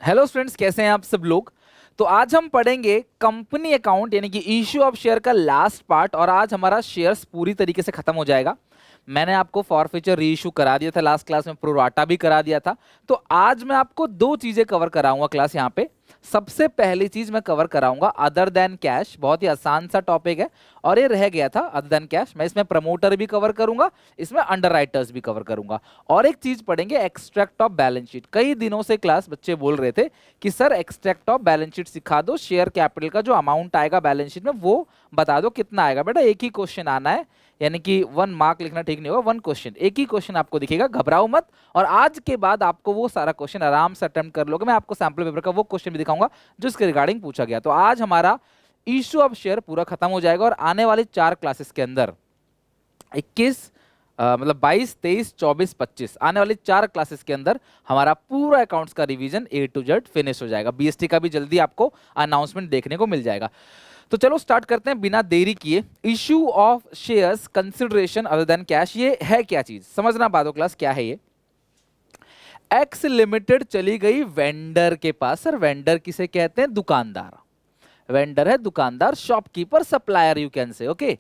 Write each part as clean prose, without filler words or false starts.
Hello students, कैसे हैं आप सब लोग। तो आज हम पढ़ेंगे कंपनी अकाउंट यानी कि इश्यू ऑफ शेयर का लास्ट पार्ट। और आज हमारा शेयर्स पूरी तरीके से खत्म हो जाएगा। मैंने आपको फॉरफीचर री इशू करा दिया था लास्ट क्लास में, प्रोराटा भी करा दिया था। तो आज मैं आपको दो चीजें कवर कराऊंगा क्लास यहाँ पे। सबसे पहली चीज मैं कवर कराऊंगा अदर देन कैश, बहुत ही आसान सा टॉपिक है। और ये रह गया था अदर देन कैश, मैं इसमें प्रमोटर भी कवर करूंगा, इसमें अंडरराइटर्स भी कवर करूंगा। और एक चीज पढ़ेंगे एक्सट्रैक्ट ऑफ बैलेंस शीट। कई दिनों से क्लास बच्चे बोल रहे थे कि sir extract of balance sheet सिखा दो, शेयर कैपिटल का जो अमाउंट आएगा बैलेंस शीट में वो बता दो कितना आएगा। बेटा एक ही क्वेश्चन आना है, यानी कि 1 मार्क लिखना ठीक नहीं होगा, 1 क्वेश्चन, एक ही क्वेश्चन आपको दिखेगा, घबराओ मत। और आज के बाद आपको वो सारा क्वेश्चन आराम से अटेम्प्ट कर लोगे। मैं आपको सैंपल पेपर का वो क्वेश्चन भी दिखाऊंगा जो इसके रिगार्डिंग पूछा गया। तो आज हमारा इश्यू ऑफ शेयर पूरा खत्म हो जाएगा और आने वाली 4 क्लासेस के अंदर 21 मतलब 22, 23, 24, 25 आने वाली 4 क्लासेस के अंदर हमारा पूरा अकाउंट्स का revision A to Z finish हो जाएगा। बीएसटी का भी जल्दी आपको अनाउंसमेंट देखने को मिल जाएगा। तो चलो स्टार्ट करते हैं बिना देरी किए। Issue of shares consideration other than cash, ये है क्या चीज, समझना बातो क्लास क्या है ये। एक्स लिमिटेड चली गई वेंडर के पास। सर वेंडर किसे कहते हैं? दुकानदार। वेंडर है दुकानदार, shopkeeper, supplier you can say, okay.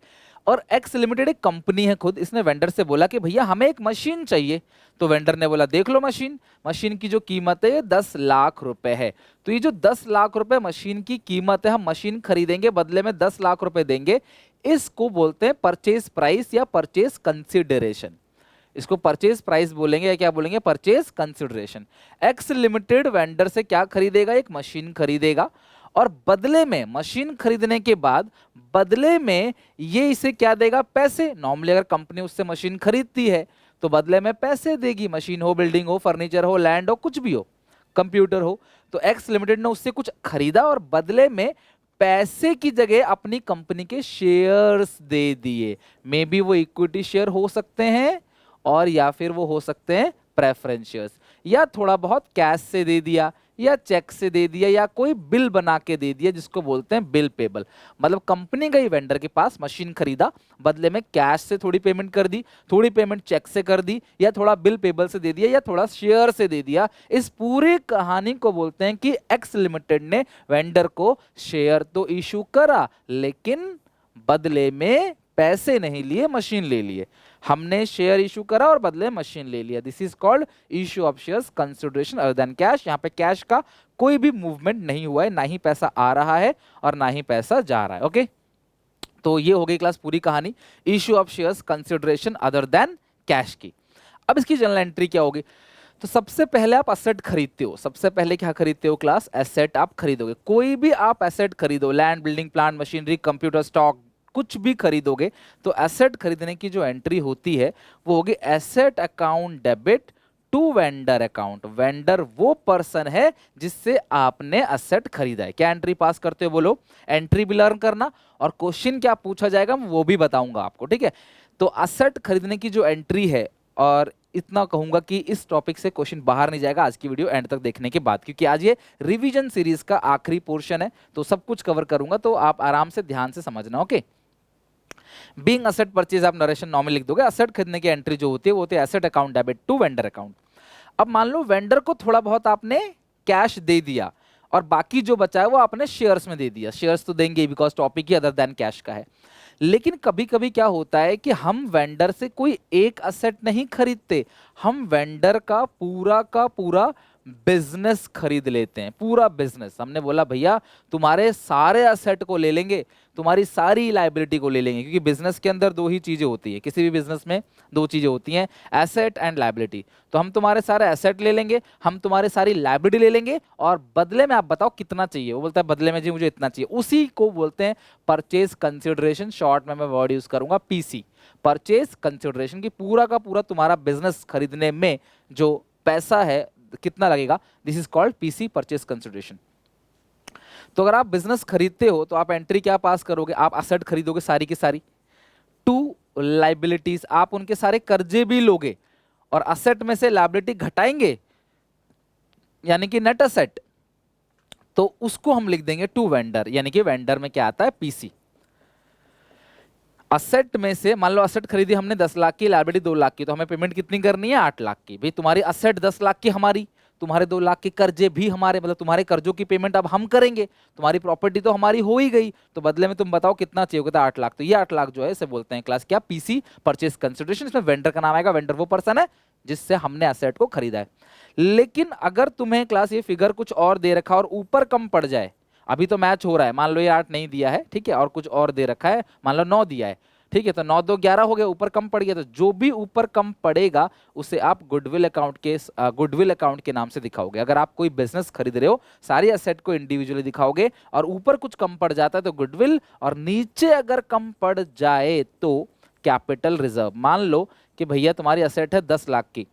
और एक्स लिमिटेड एक कंपनी है खुद, इसने वेंडर से बोला कि भैया हमें एक मशीन चाहिए। तो वेंडर ने बोला देख लो मशीन, मशीन की जो कीमत है ये 10 लाख रुपए है। तो ये जो 10 लाख रुपए मशीन की कीमत है, हम मशीन खरीदेंगे, बदले में 10 लाख रुपए देंगे। इसको बोलते हैं परचेज प्राइस या परचेज कंसिडरेशन। इसको परचेज प्राइस बोलेंगे या क्या बोलेंगे? Purchase consideration. X limited vendor से क्या खरीदेगा? एक मशीन खरीदेगा। और बदले में, मशीन खरीदने के बाद बदले में ये इसे क्या देगा? पैसे। नॉर्मली अगर कंपनी उससे मशीन खरीदती है तो बदले में पैसे देगी, मशीन हो, बिल्डिंग हो, फर्नीचर हो, लैंड हो, कुछ भी हो, कंप्यूटर हो। तो एक्स लिमिटेड ने उससे कुछ खरीदा और बदले में पैसे की जगह अपनी कंपनी के शेयर्स दे दिए। मे बी वो इक्विटी शेयर हो सकते हैं और या फिर वो हो सकते हैं प्रेफरेंस शेयर्स, या थोड़ा बहुत कैश से दे दिया या चेक से दे दिया या कोई बिल बना के दे दिया जिसको बोलते हैं बिल पेबल। मतलब कंपनी गई वेंडर के पास, मशीन खरीदा, बदले में कैश से थोड़ी पेमेंट कर दी, थोड़ी पेमेंट चेक से कर दी, या थोड़ा बिल पेबल से दे दिया, या थोड़ा शेयर से दे दिया। इस पूरी कहानी को बोलते हैं कि एक्स लिमिटेड ने वेंडर को शेयर तो इशू करा लेकिन बदले में पैसे नहीं लिए, मशीन ले लिए। हमने शेयर इशू करा और बदले मशीन ले लिया। This is called issue of shares consideration other than cash. यहाँ पे कैश का कोई भी मूवमेंट नहीं हुआ है, ना ही पैसा आ रहा है और ना ही पैसा जा रहा है, ओके। तो ये हो गई क्लास पूरी कहानी issue of shares consideration other than cash की। अब इसकी जनरल एंट्री क्या होगी? तो सबसे पहले आप एसेट खरीदते हो। सबसे पहले क्या खरीदते हो क्लास? एसेट आप खरीदोगे। कोई भी आप एसेट खरीदो, land, building, plant, machinery, computer, stock, कुछ भी खरीदोगे तो एसेट खरीदने की जो एंट्री होती है वो होगी asset account debit to vendor account. Vendor वो पर्सन है जिससे आपने एसेट खरीदा है। क्या एंट्री पास करते हो बोलो? एंट्री भी लर्न करना और क्वेश्चन क्या पूछा जाएगा वो भी बताऊंगा आपको, ठीक है। तो एसेट खरीदने की जो एंट्री है, और इतना कहूंगा कि इस टॉपिक से क्वेश्चन बाहर नहीं जाएगा आज की वीडियो एंड तक देखने के बाद, क्योंकि आज ये रिवीजन सीरीज का आखिरी पोर्शन है। तो सब कुछ कवर करूंगा, तो आप आराम से ध्यान से समझना, ओके। बीइंग असेट परचेज आप नरेशन नॉर्मल लिख दोगे। असेट खरीदने की एंट्री जो होती है वो होती है asset account debit to vendor account. अब मान लो वेंडर को थोड़ा बहुत आपने कैश दे दिया और बाकी जो बचा है वो आपने शेयर्स में दे दिया। शेयर्स तो देंगे because topic he other than cash का है। लेकिन कभी कभी क्या होता है कि हम वेंडर से कोई एक असेट नहीं खरीदते, हम वेंडर का पूरा बिजनेस खरीद लेते हैं। पूरा बिजनेस, हमने बोला भैया तुम्हारे सारे असेट को ले लेंगे, तुम्हारी सारी लाइबिलिटी को ले लेंगे, क्योंकि बिजनेस के अंदर दो ही चीजें होती है, किसी भी बिजनेस में दो चीजें होती हैं, एसेट एंड लाइबिलिटी। तो हम तुम्हारे सारे एसेट ले लेंगे, हम तुम्हारे सारी लाइबिलिटी ले लेंगे और बदले में आप बताओ कितना चाहिए। वो बोलता है बदले में जी मुझे इतना चाहिए। उसी को बोलते हैं परचेज कंसिडरेशन। शॉर्ट में मैं वर्ड यूज करूंगा पीसी, परचेज कंसिडरेशन। की पूरा का पूरा तुम्हारा बिजनेस खरीदने में जो पैसा है कितना लगेगा, this is called PC, purchase consideration. तो अगर आप बिजनेस खरीदते हो तो आप एंट्री क्या पास करोगे? आप असेट खरीदोगे सारी की सारी, टू लाइबिलिटीज आप उनके सारे कर्जे भी लोगे और असेट में से लाइबिलिटी घटाएंगे यानी कि नेट असेट, तो उसको हम लिख देंगे टू वेंडर। यानी कि वेंडर में क्या आता है? पीसी। असेट में से मान लो असेट खरीदी हमने 10 लाख की, लाइबिलिटी 2 लाख की, तो हमें पेमेंट कितनी करनी है? 8 लाख की। भाई तुम्हारी असेट 10 लाख की हमारी, तुम्हारे 2 लाख के कर्जे भी हमारे, मतलब तुम्हारे कर्जों की पेमेंट अब हम करेंगे, तुम्हारी प्रॉपर्टी तो हमारी हो ही गई, तो बदले में तुम बताओ कितना चाहिए होगा? 8 लाख। तो ये 8 लाख जो है इसे बोलते हैं क्लास क्या? PC, purchase consideration. इसमें वेंडर का नाम आएगा, वेंडर वो पर्सन है जिससे हमने एसेट को खरीदा है। लेकिन अगर तुम्हें क्लास ये फिगर कुछ और दे रखा और ऊपर कम पड़ जाए, अभी तो मैच हो रहा है, मान लो ये 8 नहीं दिया है, ठीक है, और कुछ और दे रखा है, मान लो 9 दिया है, ठीक है, तो 9 2 11 हो गया, ऊपर कम पड़ गया, तो जो भी ऊपर कम पड़ेगा उसे आप गुडविल अकाउंट के नाम से दिखाओगे। अगर आप कोई बिजनेस खरीद रहे हो, सारी एसेट को इंडिविजुअली दिखाओगे और ऊपर कुछ कम पड़ जाता है तो गुडविल, और नीचे अगर कम पड़ जाए तो कैपिटल रिजर्व। मान लो कि भैया तुम्हारी एसेट है 10 लाख की,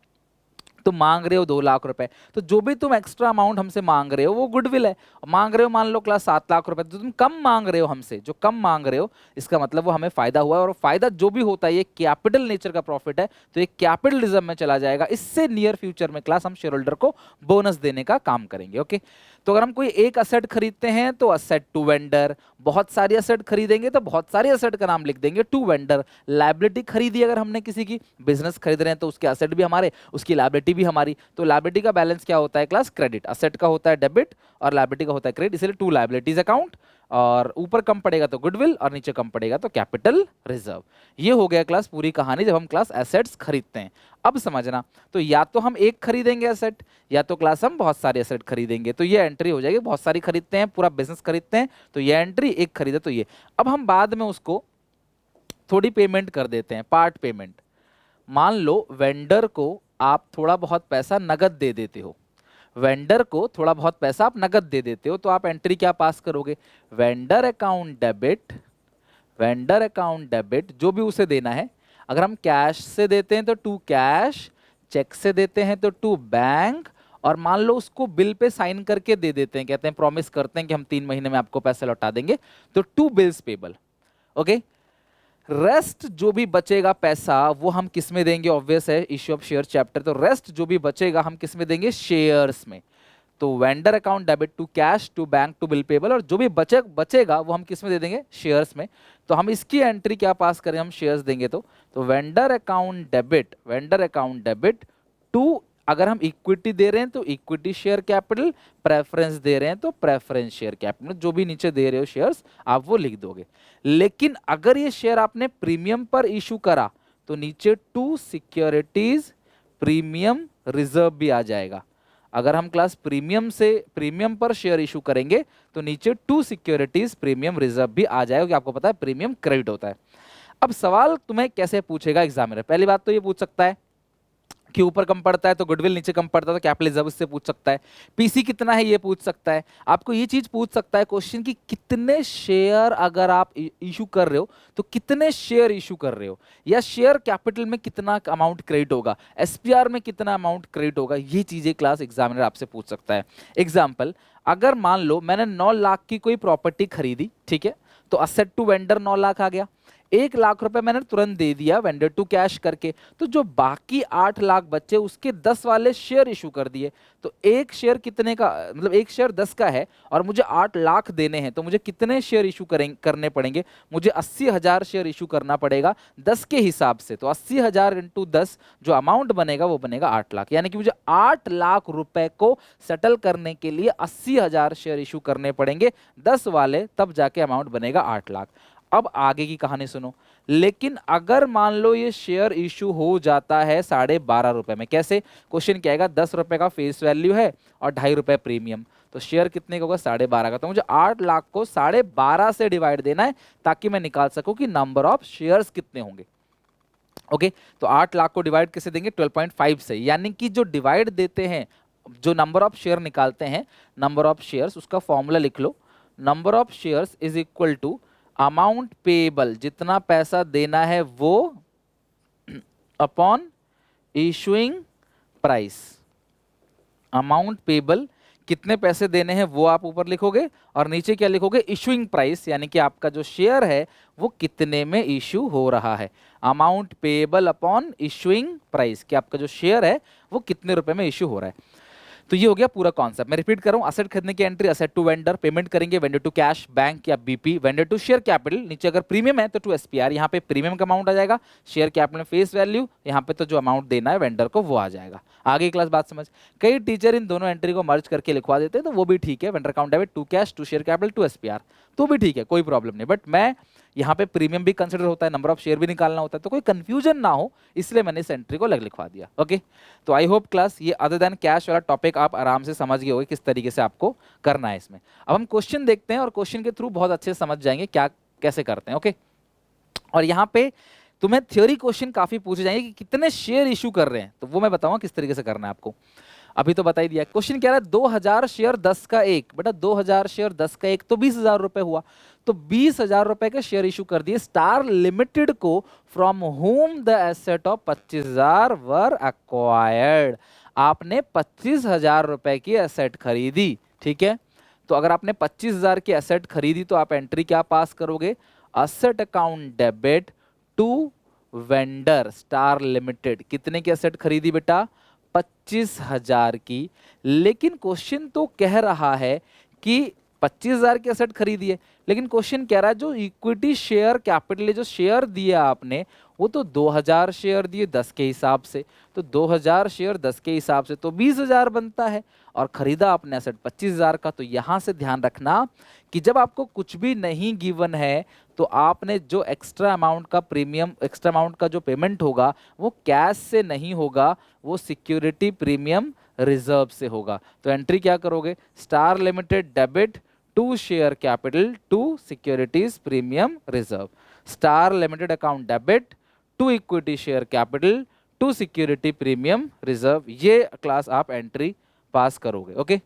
तुम मांग रहे हो 2 लाख रुपए, तो जो भी तुम एक्स्ट्रा अमाउंट हमसे मांग रहे हो वो गुडविल है। मांग रहे हो मान लो क्लास 7 लाख रुपए, तो तुम कम मांग रहे हो हमसे, जो कम मांग रहे हो इसका मतलब वो हमें फायदा हुआ है, और फायदा जो भी होता है ये कैपिटल नेचर का प्रॉफिट है, तो ये कैपिटल रिजर्व में चला जाएगा। इससे नियर फ्यूचर में क्लास हम शेयर होल्डर को बोनस देने का काम करेंगे। ओके, तो अगर हम कोई एक असेट खरीदते हैं तो असेट टू वेंडर, बहुत सारी असेट खरीदेंगे तो बहुत सारी असेट का नाम लिख देंगे टू वेंडर। लायबिलिटी खरीदी अगर हमने किसी की, बिजनेस खरीद रहे हैं तो उसके असेट भी हमारे, उसकी लायबिलिटी भी हमारी, तो लायबिलिटी का बैलेंस क्या होता है क्लास? क्रेडिट। असेट का होता है डेबिट और लायबिलिटी का होता है क्रेडिट, इसलिए टू लायबिलिटीज अकाउंट, और ऊपर कम पड़ेगा तो गुडविल और नीचे कम पड़ेगा तो कैपिटल रिजर्व। ये हो गया क्लास पूरी कहानी जब हम क्लास एसेट्स खरीदते हैं। अब समझना, तो या तो हम एक खरीदेंगे एसेट, या तो क्लास हम बहुत सारे एसेट खरीदेंगे, तो ये एंट्री हो जाएगी। बहुत सारी खरीदते हैं, पूरा बिजनेस खरीदते हैं तो ये एंट्री, एक खरीदे तो ये। अब हम बाद में उसको थोड़ी पेमेंट कर देते हैं, पार्ट पेमेंट। मान लो वेंडर को आप थोड़ा बहुत पैसा नगद दे देते हो, वेंडर को थोड़ा बहुत पैसा आप नगद दे देते हो, तो आप एंट्री क्या पास करोगे? Vendor account debit, vendor account debit जो भी उसे देना है। अगर हम कैश से देते हैं तो टू कैश, चेक से देते हैं तो टू बैंक, और मान लो उसको बिल पे साइन करके दे देते हैं, कहते हैं प्रॉमिस करते हैं कि हम 3 महीने में आपको पैसे लौटा देंगे, तो to bills payable. Okay, rest जो भी बचेगा पैसा वो हम किस में देंगे? ऑब्वियस है, इश्यू ऑफ शेयर चैप्टर, तो रेस्ट जो भी बचेगा हम किस में देंगे? शेयर्स में। तो vendor account debit to cash to bank to bill payable, और जो भी बचेगा वो हम किस में दे देंगे? शेयर्स में। तो हम इसकी एंट्री क्या पास करें? हम शेयर्स देंगे तो vendor account debit, vendor account debit to, अगर हम इक्विटी दे रहे हैं तो इक्विटी शेयर कैपिटल, प्रेफरेंस दे रहे हैं तो प्रेफरेंस शेयर कैपिटल, जो भी नीचे दे रहे हो शेयर्स आप वो लिख दोगे। लेकिन अगर ये शेयर आपने प्रीमियम पर इशू करा तो नीचे टू सिक्योरिटीज प्रीमियम रिजर्व भी आ जाएगा। अगर हम क्लास प्रीमियम पर शेयर इशू करेंगे तो नीचे टू सिक्योरिटीज प्रीमियम रिजर्व भी आ जाएगा, क्योंकि आपको पता है प्रीमियम क्रेडिट होता है। अब सवाल तुम्हें कैसे पूछेगा एग्जामिनर? पहली बात तो ये पूछ सकता है कि ऊपर कम पड़ता है तो गुडविल, नीचे कम पड़ता है तो कैपिटल रिजर्व, इससे पूछ सकता है। पीसी कितना है ये पूछ सकता है। आपको ये चीज पूछ सकता है क्वेश्चन कि कितने शेयर अगर आप इशू कर रहे हो तो कितने शेयर इशू कर रहे हो, या शेयर कैपिटल में कितना अमाउंट क्रेडिट होगा, एसपीआर में कितना अमाउंट क्रेडिट होगा, ये चीजें क्लास एग्जामिनर आपसे पूछ सकता है। एग्जाम्पल, अगर मान लो मैंने 9 लाख की कोई प्रॉपर्टी खरीदी, ठीक है, तो असेट टू वेंडर 9 लाख आ गया, 1 लाख रुपए मैंने तुरंत दे दिया वेंडर टू कैश करके, तो जो बाकी 8 लाख बच्चे उसके 10 वाले शेयर इशू कर दिए। तो एक शेयर कितने का, मतलब एक शेयर 10 का है और मुझे 8 लाख देने हैं, तो मुझे कितने शेयर इशू करने पड़ेंगे? मुझे 80,000 शेयर इशू करना पड़ेगा 10 के हिसाब से। तो 80,000 इंटू 10 जो अमाउंट बनेगा वो बनेगा 8 लाख, यानी कि मुझे 8 लाख रुपए को सेटल करने के लिए 80,000 शेयर इशू करने पड़ेंगे 10 वाले, तब जाके अमाउंट बनेगा 8 लाख। अब आगे की कहानी सुनो। लेकिन अगर मान लो ये शेयर इशू हो जाता है 12.5 रुपए में, कैसे? क्वेश्चन क्या आएगा? 10 रुपए का फेस वैल्यू है और 2.5 रुपए प्रीमियम, तो शेयर कितने का होगा? 12.5 का। तो मुझे 8 लाख को 12.5 से डिवाइड देना है ताकि मैं निकाल सकूं कि नंबर ऑफ शेयर्स कितने होंगे। ओके, तो 8 लाख को डिवाइड कैसे देंगे? 12.5 से, यानी कि जो डिवाइड देते हैं, जो नंबर ऑफ शेयर निकालते हैं, नंबर ऑफ शेयर्स, उसका फॉर्मूला लिख लो। Number of shares is equal to amount payable, जितना पैसा देना है वो, upon issuing price. Amount payable, कितने पैसे देने हैं वो आप ऊपर लिखोगे, और नीचे क्या लिखोगे? इशूइंग प्राइस, यानी कि आपका जो शेयर है वो कितने में इशू हो रहा है। Amount payable upon issuing price, कि आपका जो शेयर है वो कितने रुपए में इशू हो रहा है। तो ये हो गया पूरा कॉन्सेप्ट। मैं रिपीट कर रहा हूँ, असेट खरीदने की entry, asset to vendor, payment करेंगे वेंडर टू कैश, बैंक या BP, vendor to share capital, नीचे अगर प्रीमियम है तो टू एसपीआर, यहाँ पे प्रीमियम का अमाउंट आ जाएगा, शेयर कैपिटल में फेस वैल्यू, यहाँ पे तो जो अमाउंट देना है वेंडर को वो आ जाएगा। आगे क्लास बात समझ। कई टीचर इन दोनों एंट्री को मर्ज करके लिखवा देते हैं, तो वो भी ठीक है, vendor account debit to cash to share capital to SPR, तो भी ठीक है, कोई प्रॉब्लम नहीं। बट मैं यहाँ पे प्रीमियम भी कंसिडर होता है, नंबर ऑफ शेयर भी निकालना होता है, तो कोई कंफ्यूजन ना हो इसलिए मैंने इस एंट्री को अलग लिखवा दिया। ओके, तो आई होप क्लास ये अदर देन कैश वाला टॉपिक आप आराम से समझ गए होगे किस तरीके से आपको करना है इसमें। अब हम क्वेश्चन देखते हैं और क्वेश्चन के थ्रू बहुत अच्छे से समझ जाएंगे क्या कैसे करते हैं। ओके, और यहाँ पे तुम्हें थ्योरी क्वेश्चन काफी पूछे जाएंगे कि कितने शेयर इशू कर रहे हैं, तो वो मैं बताऊंगा किस तरीके से करना है आपको। अभी तो बता ही दिया। क्वेश्चन कह रहा है 2000 शेयर 10 का एक, बेटा 2000 शेयर 10 का एक तो 20,000 रुपए हुआ, तो 20,000 रुपए के शेयर इशू कर दिए स्टार लिमिटेड को, from home the asset of 25,000 were acquired. आपने 25,000 रुपए की एसेट खरीदी, ठीक है। तो अगर आपने 25,000 की एसेट खरीदी तो आप एंट्री क्या पास करोगे, asset account debit to vendor star limited. कितने की एसेट खरीदी बेटा, 25,000 की। लेकिन क्वेश्चन तो कह रहा है कि 25,000 की एसेट खरीदी है, लेकिन क्वेश्चन कह रहा है जो इक्विटी शेयर कैपिटल, जो शेयर दिया आपने वो तो 2,000 शेयर दिए 10 के हिसाब से, तो 2,000 शेयर 10 के हिसाब से तो 20,000 बनता है, और खरीदा आपने एसेट 25,000 का। तो यहां से ध्यान रखना कि जब आपको कुछ भी नहीं गिवन है तो आपने जो एक्स्ट्रा अमाउंट का प्रीमियम, एक्स्ट्रा अमाउंट का जो पेमेंट होगा वो कैश से नहीं होगा, वो सिक्योरिटी प्रीमियम रिजर्व से होगा। तो एंट्री क्या करोगे, star limited debit to share capital to securities premium reserve, star limited account debit to equity share capital to security premium reserve. ये क्लास आप एंट्री पास करोगे। ओके,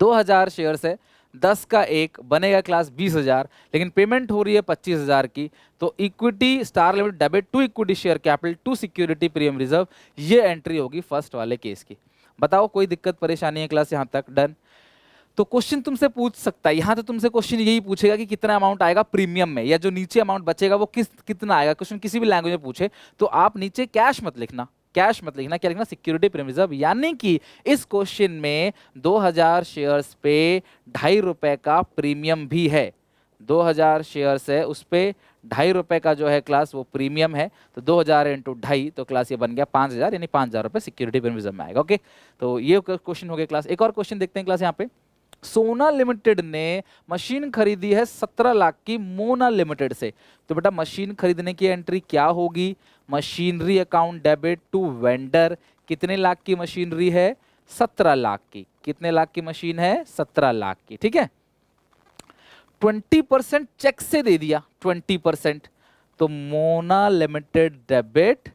2,000 शेयर से 10 का एक बनेगा क्लास 20,000, लेकिन पेमेंट हो रही है 25,000 की, तो equity star limited debit to equity share capital to security premium reserve, ये एंट्री होगी फर्स्ट वाले केस की। बताओ कोई दिक्कत परेशानी है क्लास यहाँ तक, डन। तो क्वेश्चन तुमसे पूछ सकता है, यहाँ तो तुमसे क्वेश्चन यही पूछेगा कि कितना अमाउंट आएगा प्रीमियम में, या जो नीचे अमाउंट बचेगा वो कितना आएगा। क्वेश्चन किसी भी लैंग्वेज में पूछे तो आप नीचे कैश मत लिखना, कैश मत लिखना, क्या लिखना, सिक्योरिटी प्रीमियम रिजर्व। यानी कि इस क्वेश्चन में 2,000 शेयर्स पे 2.5 रुपए का प्रीमियम भी है, 2,000 शेयर्स है उस पे 2.5 रुपए का जो है क्लास वो प्रीमियम है, तो 2,000 इंटू 2.5 तो क्लास ये बन गया 5,000, यानी 5,000 रुपए सिक्योरिटी प्रीमियम रिजर्व में आएगा। ओके, तो ये क्वेश्चन हो गया क्लास। एक और क्वेश्चन देखते हैं क्लास। यहाँ पे सोना लिमिटेड ने मशीन खरीदी है 17 लाख की मोना लिमिटेड से, तो बेटा मशीन खरीदने की एंट्री क्या होगी, machinery account debit to vendor. कितने लाख की मशीनरी है, 17 लाख की। कितने लाख की मशीन है, 17 लाख की, ठीक है। 20% चेक से दे दिया, 20%, तो Mona limited debit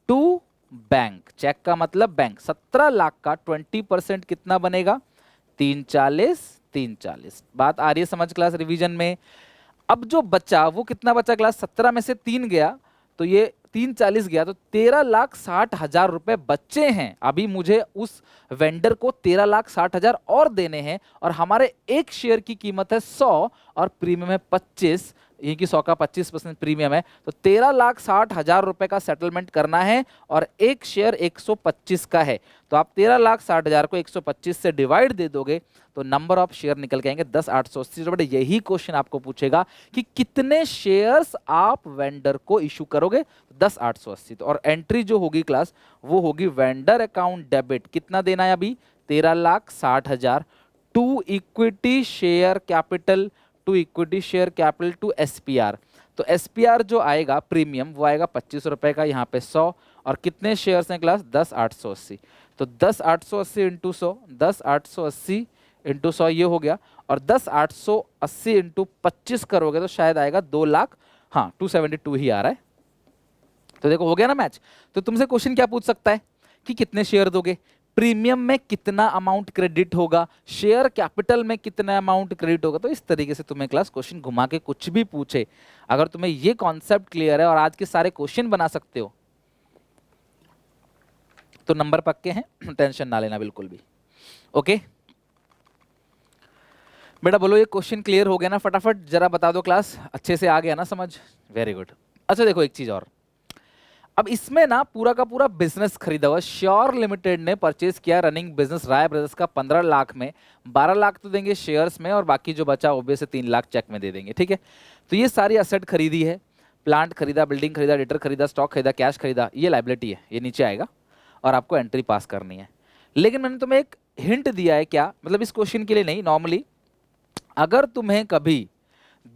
to bank, cheque का मतलब बैंक, 17 लाख का 20% कितना बनेगा, 340, 340। बात आ रही है समझ क्लास रिवीजन में। अब जो बचा वो कितना बचा क्लास, 17 में से 3 गया तो ये 340 गया, तो 13,60,000 रुपए बच्चे हैं। अभी मुझे उस वेंडर को 13,60,000 और देने हैं, और हमारे एक शेयर की कीमत है 100 और प्रीमियम है 25, ये कि 100 का 25% प्रीमियम है, तो 13,60,000 रुपए का सेटलमेंट करना है, और एक शेयर 125 का है, तो आप 13,60,000 को 125 से डिवाइड दे दोगे तो नंबर ऑफ शेयर निकल के आएंगे 10,880। तो बेटा यही क्वेश्चन आपको पूछेगा कि कितने शेयर्स आप वेंडर को इशू करोगे, 10,880। तो और एंट्री जो होगी क्लास वो होगी वेंडर अकाउंट डेबिट, कितना देना है अभी, 13,60,000 to equity share capital, to equity share capital to SPR. तो एसपीआर जो आएगा प्रीमियम वो आएगा 25 रुपए का, यहाँ पे 100, और कितने शेयर्स हैं क्लास, 10,880। तो 10,880 इंटू 100, 10,880 इंटू 100 ये हो गया, और 10,880 इंटू 25 करोगे तो शायद आएगा 2 लाख, हाँ 272 ही आ रहा है। तो देखो हो गया ना मैच। तो तुमसे क्वेश्चन क्या पूछ सकता है कि कितने शेयर दोगे, प्रीमियम में कितना अमाउंट क्रेडिट होगा, शेयर कैपिटल में कितना अमाउंट क्रेडिट होगा। तो इस तरीके से तुम्हें क्लास क्वेश्चन घुमा के कुछ भी पूछे, अगर तुम्हें ये कॉन्सेप्ट क्लियर है और आज के सारे क्वेश्चन बना सकते हो तो नंबर पक्के हैं, टेंशन ना लेना बिल्कुल भी। ओके बेटा बोलो ये क्वेश्चन क्लियर हो गया ना, फटाफट जरा बता दो क्लास, अच्छे से आ गया ना समझ, वेरी गुड। अच्छा देखो एक चीज और, अब इसमें ना पूरा का पूरा बिजनेस खरीदा हुआ। श्योर लिमिटेड ने परचेज किया रनिंग बिजनेस राय ब्रदर्स का 15 लाख में, 12 लाख तो देंगे शेयर्स में और बाकी जो बचा ओबियस 3 लाख चेक में दे देंगे, ठीक है। तो ये सारी असेट खरीदी है, प्लांट खरीदा, बिल्डिंग खरीदा, डेटर खरीदा, स्टॉक खरीदा, कैश खरीदा, ये लाइबिलिटी है, ये नीचे आएगा और आपको एंट्री पास करनी है। लेकिन मैंने तुम्हें एक हिंट दिया है, क्या मतलब इस क्वेश्चन के लिए नहीं, नॉर्मली अगर तुम्हें कभी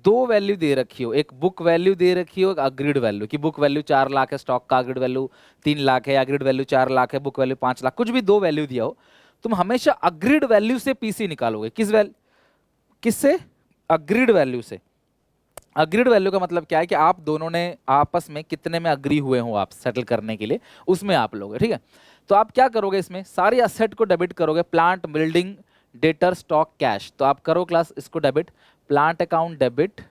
दो वैल्यू दे रखी हो, एक बुक वैल्यू दे रखी हो, एक अग्रीड वैल्यू, कि बुक वैल्यू 4 लाख है, स्टॉक का अग्रीड वैल्यू 3 लाख है, अग्रीड वैल्यू 4 लाख है, बुक वैल्यू 5 लाख, कुछ भी दो वैल्यू दिया हो, तुम हमेशा अग्रीड वैल्यू से पीसी निकालोगे। किससे? अग्रीड वैल्यू से। अग्रीड वैल्यू का मतलब क्या है कि आप दोनों ने आपस में कितने में अग्री हुए हो आप सेटल करने के लिए, उसमें आप लोगे, ठीक है। तो आप क्या करोगे, इसमें सारी असेट को डेबिट करोगे, plant, building, debtor, stock, cash. तो आप करो क्लास इसको debit, plant account debit,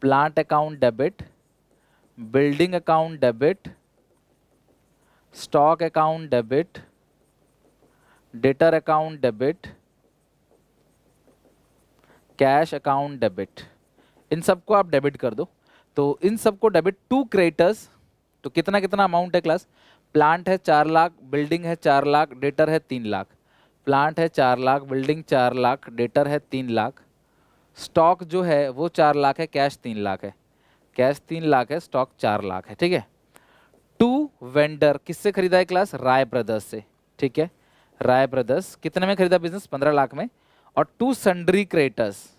plant account debit, building account debit, stock account debit, debtor account debit, cash account debit, इन सबको आप डेबिट कर दो। तो इन सबको डेबिट टू क्रेडिटर्स, तो कितना कितना अमाउंट है क्लास? प्लांट है 4 लाख, बिल्डिंग है 4 लाख, डेटर है 3 लाख। प्लांट है 4 लाख, बिल्डिंग 4 लाख, डेटर है 3 लाख, स्टॉक जो है वो 4 लाख है, कैश 3 लाख है, कैश 3 लाख है, स्टॉक 4 लाख है, ठीक है। टू वेंडर किससे खरीदा है क्लास? राय ब्रदर्स से, ठीक है। राय ब्रदर्स कितने में खरीदा बिजनेस? 15 लाख में। और to sundry creditors,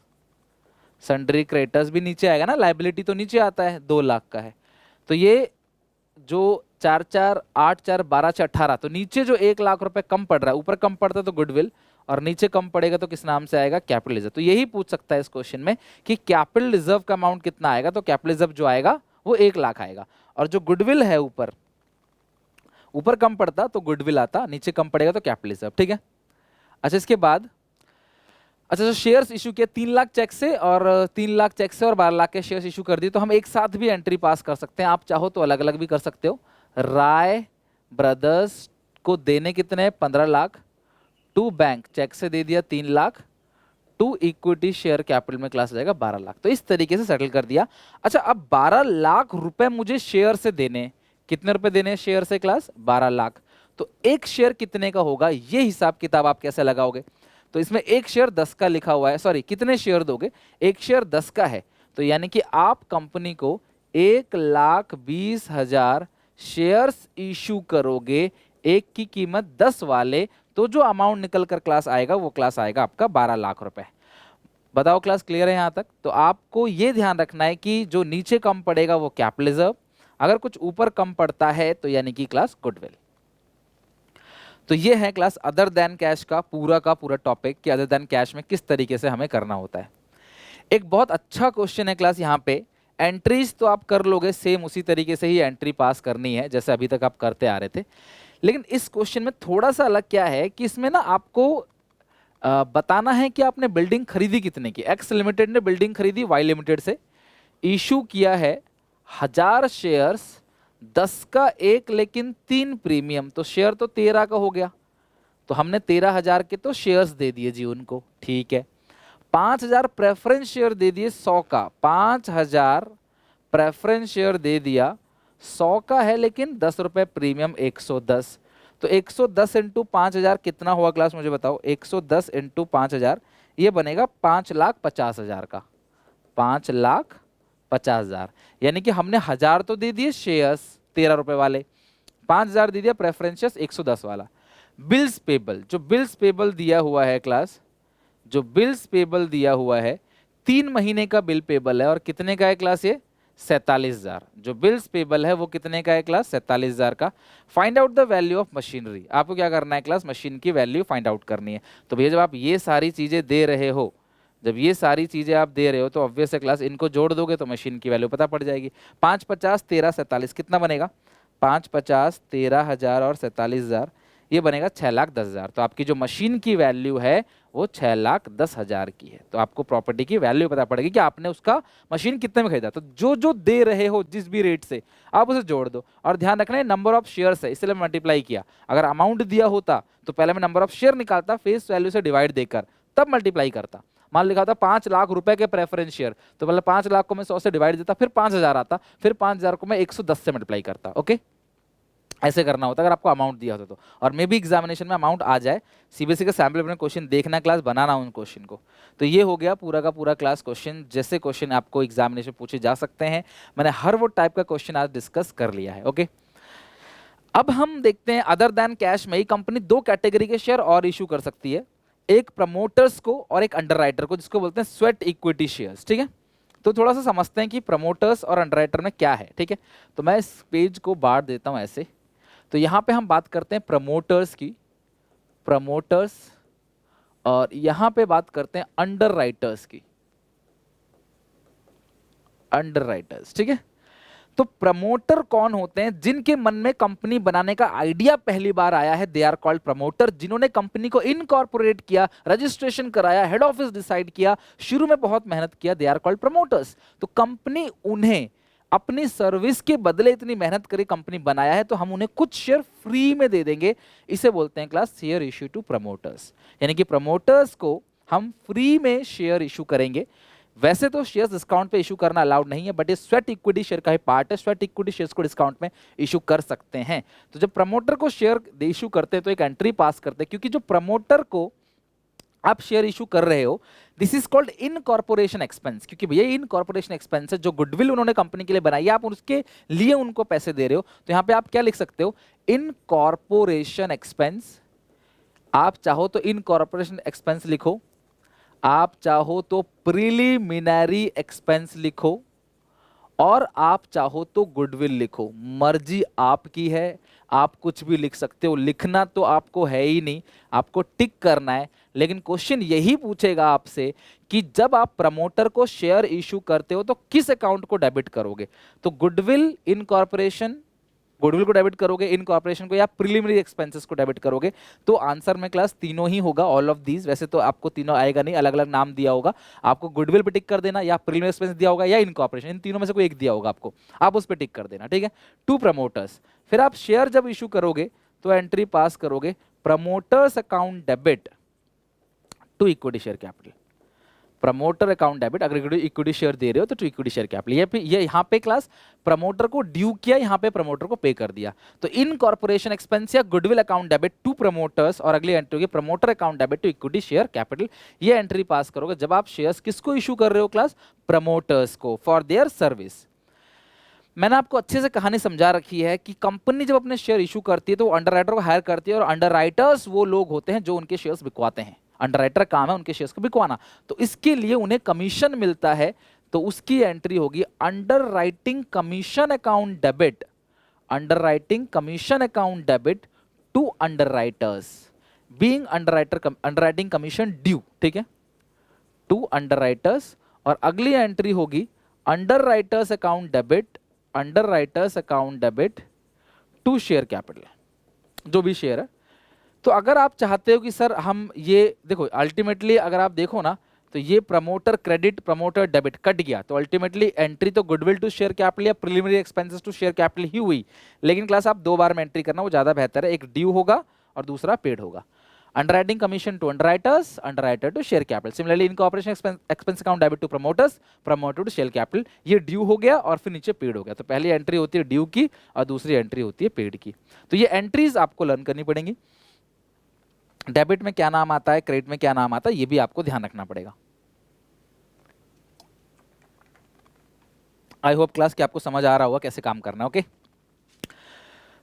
sundry creditors भी नीचे आएगा ना, लाइबिलिटी तो नीचे आता है, 2 लाख का है। तो ये जो 4 4 8 4 12 6 18, तो नीचे जो 1 लाख रुपए कम पड़ रहा है, ऊपर कम पड़ता है तो गुडविल, और नीचे कम पड़ेगा तो किस नाम से आएगा? Capital reserve. तो यही पूछ सकता है इस क्वेश्चन में कि कैपिटल रिजर्व का अमाउंट कितना आएगा, तो कैपिटल रिजर्व जो आएगा वो 1 लाख आएगा, और जो गुडविल है ऊपर ऊपर कम पड़ता तो गुडविल आता, नीचे कम पड़ेगा तो कैपिटल रिजर्व, ठीक है। अच्छा इसके बाद, अच्छा जो शेयर्स इशू किए 3 लाख चेक से, और 3 लाख चेक से और 12 लाख के शेयर्स इशू कर दिए, तो हम एक साथ भी एंट्री पास कर सकते हैं, आप चाहो तो अलग अलग भी कर सकते हो। राय ब्रदर्स को देने कितने? 15 लाख। टू बैंक चेक से दे दिया 3 lakh, to equity share capital में क्लास हो जाएगा 12 लाख। तो इस तरीके से सेटल कर दिया। अच्छा अब 12 लाख रुपए मुझे शेयर से देने, कितने रुपए देने शेयर से क्लास? 12 लाख। तो एक शेयर कितने का होगा, ये हिसाब किताब आप कैसे लगाओगे? तो इसमें एक शेयर 10 का लिखा हुआ है, सॉरी कितने शेयर दोगे? एक शेयर 10 का है, तो यानी कि आप कंपनी को 1,20,000 शेयर्स इशू करोगे, एक की कीमत 10 वाले, तो जो अमाउंट निकल कर क्लास आएगा वो क्लास आएगा आपका 12 लाख रुपए। बताओ क्लास क्लियर है यहां तक? तो आपको ये ध्यान रखना है कि जो नीचे कम पड़ेगा वो कैपिटल रिजर्व, अगर कुछ ऊपर कम पड़ता है तो यानी कि क्लास गुडविल। तो ये है क्लास अदर देन कैश का पूरा टॉपिक कि अदर देन कैश में किस तरीके से हमें करना होता है। एक बहुत अच्छा क्वेश्चन है क्लास यहाँ पे, एंट्रीज तो आप कर लोगे सेम उसी तरीके से ही एंट्री पास करनी है जैसे अभी तक आप करते आ रहे थे, लेकिन इस क्वेश्चन में थोड़ा सा अलग क्या है कि इसमें ना आपको बताना है कि आपने बिल्डिंग खरीदी कितने की। एक्स लिमिटेड ने बिल्डिंग खरीदी वाई लिमिटेड से, इशू किया है 1000 शेयर्स, 10 का 1 लेकिन 3 प्रीमियम, तो शेयर तो 13 का हो गया, तो हमने 13,000 के तो शेयर्स दे दिए जी उनको, ठीक है। 5,000 प्रेफरेंस शेयर दे दिए 100 का, 5,000 प्रेफरेंस शेयर दे दिया, 100 का है लेकिन 10 रुपए प्रीमियम 110, तो 110 इंटू 5,000 कितना हुआ क्लास मुझे बताओ? 110 इंटू 5,000 ये बनेगा 5,50,000 का, 5,50,000, यानी कि हमने 1000 तो दे दिए शेयर्स 13 रुपए वाले, 5,000 दे दिया प्रेफरेंस शेयर्स 110 वाला। बिल्स पेबल, जो बिल्स पेबल दिया हुआ है क्लास, जो बिल्स पेबल दिया हुआ है 3 महीने का बिल पेबल है, और कितने का है क्लास? ये 47,000। जो बिल्स पेबल है वो कितने का है क्लास? 47,000 का। Find out the value of machinery, आपको क्या करना है क्लास? मशीन की वैल्यू फाइंड आउट करनी है। तो भैया जब आप ये सारी चीजें दे रहे हो, जब ये सारी चीजें आप दे रहे हो तो ऑब्वियस है क्लास इनको जोड़ दोगे तो मशीन की वैल्यू पता पड़ जाएगी। 5 50 13 47 कितना बनेगा? 5 50 13,000 और 47,000, ये बनेगा 6,10,000। तो आपकी जो मशीन की वैल्यू है वो 6,10,000 की है। तो आपको प्रॉपर्टी की वैल्यू पता पड़ेगी कि आपने उसका मशीन कितने में खरीदा। तो जो जो दे रहे हो जिस भी रेट से आप उसे जोड़ दो, और ध्यान रखना है नंबर ऑफ शेयर्स है इसलिए मल्टीप्लाई किया। अगर अमाउंट दिया होता तो पहले मैं नंबर ऑफ शेयर निकालता फेस वैल्यू से डिवाइड देकर, तब मल्टीप्लाई करता। मान लिखा था 5 लाख रुपए के प्रेफरेंस शेयर, तो पहले 5 लाख को मैं 100 से डिवाइड देता, फिर 5000 आता, फिर 5000 को मैं 110 से मल्टीप्लाई करता। ओके, ऐसे करना होता अगर आपको अमाउंट दिया होता तो। और मे भी एग्जामिनेशन में अमाउंट आ जाए, सीबीएसई का सैम्पल पेपर क्वेश्चन देखना क्लास, बनाना उन क्वेश्चन को। तो ये हो गया पूरा का पूरा क्लास क्वेश्चन, जैसे क्वेश्चन आपको एग्जामिनेशन पूछे जा सकते हैं। मैंने हर वो टाइप का क्वेश्चन आज डिस्कस कर लिया है। ओके, अब हम देखते हैं अदर देन कैश में ही कंपनी 2 कैटेगरी के शेयर और इशू कर सकती है, एक प्रमोटर्स को और एक अंडरराइटर को, जिसको बोलते हैं स्वेट इक्विटी शेयर्स। ठीक है, तो थोड़ा सा समझते हैं कि प्रमोटर्स और अंडरराइटर में क्या है। ठीक है, तो मैं इस पेज को बांट देता हूं ऐसे। तो यहां पे हम बात करते हैं प्रमोटर्स की, प्रमोटर्स, और यहां पे बात करते हैं अंडरराइटर्स की, अंडरराइटर्स। ठीक है, तो प्रमोटर कौन होते हैं? जिनके मन में कंपनी बनाने का आइडिया पहली बार आया है, दे आर कॉल्ड प्रमोटर। जिन्होंने कंपनी को इनकॉर्पोरेट किया, रजिस्ट्रेशन कराया, हेड ऑफिस डिसाइड किया, शुरू में बहुत मेहनत किया, दे आर कॉल्ड प्रमोटर्स। तो कंपनी उन्हें अपनी सर्विस के बदले इतनी मेहनत करी, कंपनी बनाया है, तो हम उन्हें कुछ शेयर फ्री में दे देंगे। इसे बोलते हैं class share issue to promoters, यानी कि प्रमोटर्स को हम फ्री में शेयर इशू करेंगे। वैसे तो शेयर्स डिस्काउंट पे इशू करना अलाउड नहीं है, बट ये स्वेट इक्विटी शेयर का ही पार्ट है, स्वेट इक्विटी शेयर्स को डिस्काउंट में इशू कर सकते हैं। तो जब प्रमोटर को शेयर इशू करते हैं तो एक एंट्री पास करते हैं, क्योंकि जो प्रमोटर को आप शेयर इशू कर रहे हो, this is called incorporation expense, क्योंकि भैया इनकॉर्पोरेशन एक्सपेंस है, जो गुडविल उन्होंने कंपनी के लिए बनाई है, आप उसके लिए उनको पैसे दे रहे हो। तो यहां पे आप क्या लिख सकते हो? Incorporation expense. आप चाहो तो इनकॉर्पोरेशन एक्सपेंस लिखो, आप चाहो तो प्रिलिमिनरी एक्सपेंस लिखो, और आप चाहो तो गुडविल लिखो, मर्जी आपकी है। आप कुछ भी लिख सकते हो, लिखना तो आपको है ही नहीं, आपको टिक करना है। लेकिन क्वेश्चन यही पूछेगा आपसे कि जब आप प्रमोटर को शेयर इशू करते हो तो किस अकाउंट को डेबिट करोगे? तो गुडविल इनकॉर्पोरेशन, गुडविल को डेबिट करोगे, इनकॉर्पोरेशन को, या प्रिलिमिनरी एक्सपेंसेस को डेबिट करोगे? तो आंसर में क्लास तीनों ही होगा, ऑल ऑफ दीज। वैसे तो आपको तीनों आएगा नहीं, अलग अलग नाम दिया होगा आपको, गुडविल पे टिक कर देना, या प्रिलिमिनरी एक्सपेंस दिया होगा, या इनकॉर्पोरेशन, इन तीनों में से कोई एक दिया होगा आपको, आप उस पर टिक कर देना। ठीक है, टू प्रमोटर्स। फिर आप शेयर जब इशू करोगे तो एंट्री पास करोगे, promoters account debit to equity share capital, promoter account debit. अगर इक्विटी शेयर दे रहे हो तो टू इक्विटी शेयर कैपिटल। ये यहाँ पे क्लास प्रमोटर को ड्यू किया, यहाँ पे प्रमोटर को पे कर दिया। तो इन कॉर्पोरेशन एक्सपेंस या goodwill account debit to promoters, और अगली एंट्री होगी promoter account debit to equity share capital. ये एंट्री पास करोगे जब आप शेयर्स किसको इशू कर रहे हो क्लास? प्रमोटर्स को, फॉर देयर सर्विस। मैंने आपको अच्छे से कहानी समझा रखी है कि कंपनी जब अपने शेयर इशू करती है तो अंडरराइटर को हायर करती है, और अंडरराइटर्स वो लोग होते हैं जो उनके शेयर्स बिकवाते हैं। अंडरराइटर काम है उनके शेयर्स को बिकवाना, तो इसके लिए उन्हें कमीशन मिलता है। तो उसकी एंट्री होगी underwriting commission account debit, underwriting commission account debit to underwriters, being underwriting commission due. ठीक है, टू अंडरराइटर्स। और अगली एंट्री होगी underwriters account debit, underwriters account debit to share capital, जो भी शेयर है। तो अगर आप चाहते हो कि सर हम ये देखो, अल्टीमेटली अगर आप देखो ना, तो ये promoter credit promoter debit cut गया, तो अल्टीमेटली एंट्री तो गुडविल टू शेयर कैपिटल या preliminary expenses to share capital ही हुई। लेकिन क्लास आप 2 बार में एंट्री करना, वो ज्यादा बेहतर है, एक ड्यू होगा और दूसरा पेड होगा। Underwriting commission to underwriters, underwriter to share capital. Similarly incorporation expense account debit to promoters, promoter to share capital. ये ड्यू हो गया और फिर नीचे पेड हो गया। तो पहली एंट्री होती है ड्यू की और दूसरी एंट्री होती है पेड की। तो ये एंट्रीज आपको लर्न करनी पड़ेंगी। डेबिट में क्या नाम आता है, क्रेडिट में क्या नाम आता है, ये भी आपको ध्यान रखना पड़ेगा। आई होप क्लास कि आपको समझ आ रहा होगा कैसे काम करना है। ओके,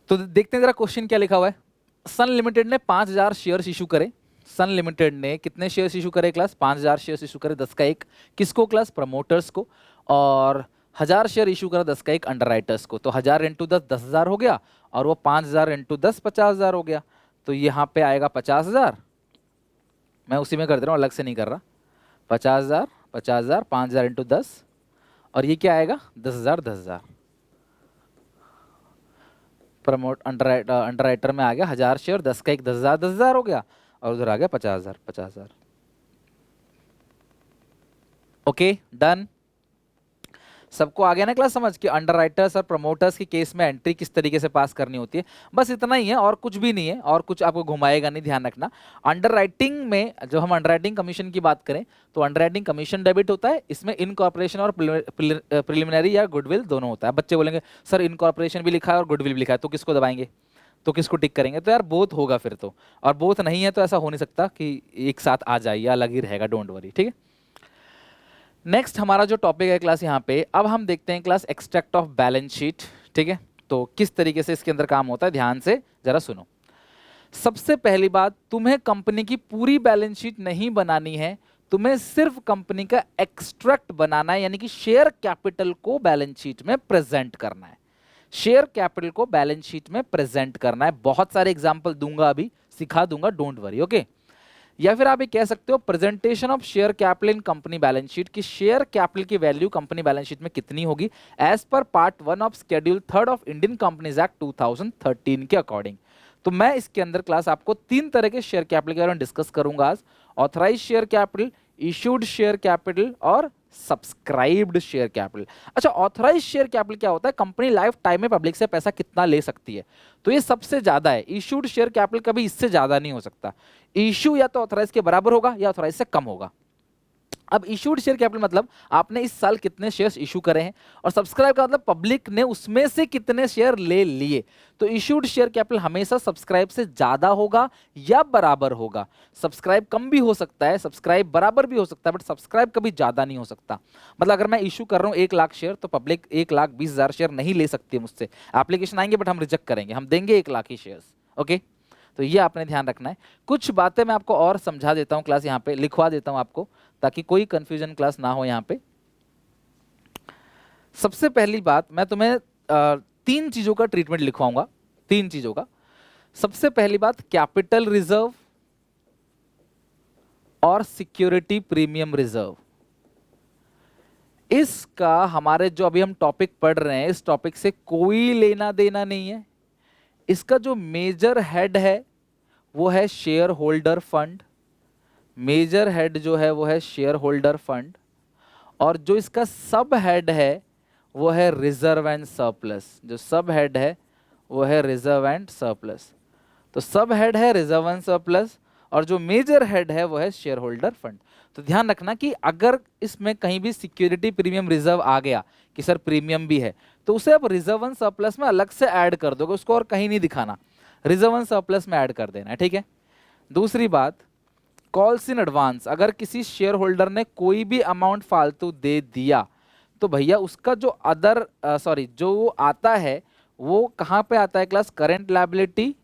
तो देखते हैं जरा क्वेश्चन क्या लिखा हुआ है। सन लिमिटेड ने 5000 शेयर्स इशू करे। सन लिमिटेड ने कितने शेयर्स इशू करे क्लास? 5000 शेयर्स इशू करे, 10 का 1 किसको क्लास? प्रमोटर्स को। और 1000 शेयर इशू करा, 10 का 1 अंडरराइटर्स को। तो 1000 इंटू 10 10,000 हो गया, और वो 5000 इंटू 10 50,000 हो गया। तो यहाँ पे आएगा 50,000, मैं उसी में कर दे रहा हूँ, अलग से नहीं कर रहा। 50,000 50,000 5000 इंटू 10, और ये क्या आएगा? 10,000 10,000। प्रमोट अंडरराइटर में आ गया 1000 शेयर, 10 का 1 10,000 10,000 हो गया, और उधर आ गया 50,000 50,000। Okay done. सबको आ गया ना क्लास समझ कि अंडरराइटर्स और प्रमोटर्स के केस में एंट्री किस तरीके से पास करनी होती है। बस इतना ही है और कुछ भी नहीं है, और कुछ आपको घुमाएगा नहीं, ध्यान रखना। अंडरराइटिंग में जब हम अंडरराइटिंग कमीशन की बात करें तो अंडरराइटिंग कमीशन डेबिट होता है, इसमें इनकॉर्पोरेशन और प्रिलिमिनरी या गुडविल दोनों होता है। बच्चे बोलेंगे सर इनकॉर्पोरेशन भी लिखा है और गुडविल भी लिखा है, तो किसको दबाएंगे, तो किसको टिक करेंगे? तो यार बोथ होगा फिर तो, और बोथ नहीं है तो ऐसा हो नहीं सकता कि एक साथ आ जाए, या अलग ही रहेगा, डोंट वरी, ठीक है। नेक्स्ट हमारा जो टॉपिक है क्लास यहाँ पे, अब हम देखते हैं class extract of balance sheet, ठीक है। तो किस तरीके से इसके अंदर काम होता है, ध्यान से जरा सुनो। सबसे पहली बात, तुम्हें कंपनी की पूरी बैलेंस शीट नहीं बनानी है, तुम्हें सिर्फ कंपनी का एक्सट्रैक्ट बनाना है, यानी कि शेयर कैपिटल को बैलेंस शीट में प्रेजेंट करना है। शेयर कैपिटल को बैलेंस शीट में प्रेजेंट करना है। बहुत सारे एग्जांपल दूंगा, अभी सिखा दूंगा, डोंट वरी, ओके। या फिर आप ये कह सकते हो presentation of share capital in company balance sheet, कि शेयर कैपिटल की वैल्यू कंपनी बैलेंस शीट में कितनी होगी as per part 1 of schedule 3 of Indian companies act 2013 के अकॉर्डिंग। तो मैं इसके अंदर क्लास आपको 3 तरह के शेयर कैपिटल के बारे में डिस्कस करूंगा आज। Authorise share capital, issued share capital और सब्सक्राइब्ड शेयर कैपिटल। अच्छा, ऑथराइज शेयर कैपिटल क्या होता है? कंपनी लाइफ टाइम में पब्लिक से पैसा कितना ले सकती है, तो ये सबसे ज्यादा है। इश्यूड शेयर कैपिटल कभी इससे ज्यादा नहीं हो सकता। इश्यू या तो ऑथराइज के बराबर होगा या ऑथराइज से कम होगा। अब इशूड शेयर कैपिटल मतलब आपने इस साल कितने शेयर्स इशू करे हैं, और सब्सक्राइब का मतलब पब्लिक ने उसमें से कितने शेयर ले लिए। तो इशूड शेयर कैपिटल हमेशा सब्सक्राइब से ज्यादा होगा या बराबर होगा। सब्सक्राइब कम भी हो सकता है, सब्सक्राइब बराबर भी हो सकता है, बट सब्सक्राइब कभी ज्यादा नहीं हो सकता। मतलब अगर मैं इशू कर रहा हूं 1 लाख शेयर, तो पब्लिक 1,20,000 शेयर नहीं ले सकती मुझसे। एप्लीकेशन आएंगे बट हम रिजेक्ट करेंगे, हम देंगे 1 लाख ही शेयर, ओके। तो ये आपने ध्यान रखना है। कुछ बातें मैं आपको और समझा देता हूं क्लास, यहाँ पे लिखवा देता हूं आपको, ताकि कोई कंफ्यूजन क्लास ना हो। यहाँ पे सबसे पहली बात, मैं तुम्हें 3 चीजों का ट्रीटमेंट लिखवाऊंगा, 3 चीजों का। सबसे पहली बात, कैपिटल रिजर्व और सिक्योरिटी प्रीमियम रिजर्व। इसका हमारे जो अभी हम टॉपिक पढ़ रहे हैं, इस टॉपिक से कोई लेना देना नहीं है। इसका जो मेजर हेड है वो है shareholder fund, major head जो है वो है शेयर होल्डर फंड, और जो इसका सब हेड है वो है रिजर्व एंड सरप्लस। जो सब हेड है वो है रिजर्व एंड सरप्लस। तो सब हेड है रिजर्व एंड सरप्लस, और जो मेजर हेड है वो है शेयर होल्डर फंड। तो ध्यान रखना कि अगर इसमें कहीं भी सिक्योरिटी प्रीमियम रिजर्व आ गया कि सर प्रीमियम भी है, तो उसे आप रिजर्व एंड सरप्लस में अलग से ऐड कर दोगे, उसको और कहीं नहीं दिखाना, रिजर्व एंड सरप्लस में ऐड कर देना है, ठीक है। दूसरी बात, कॉल्स इन एडवांस। अगर किसी शेयर होल्डर ने कोई भी अमाउंट फालतू दे दिया, तो भैया उसका जो अदर जो वो आता है वो कहाँ पे आता है क्लास? करंट लायबिलिटी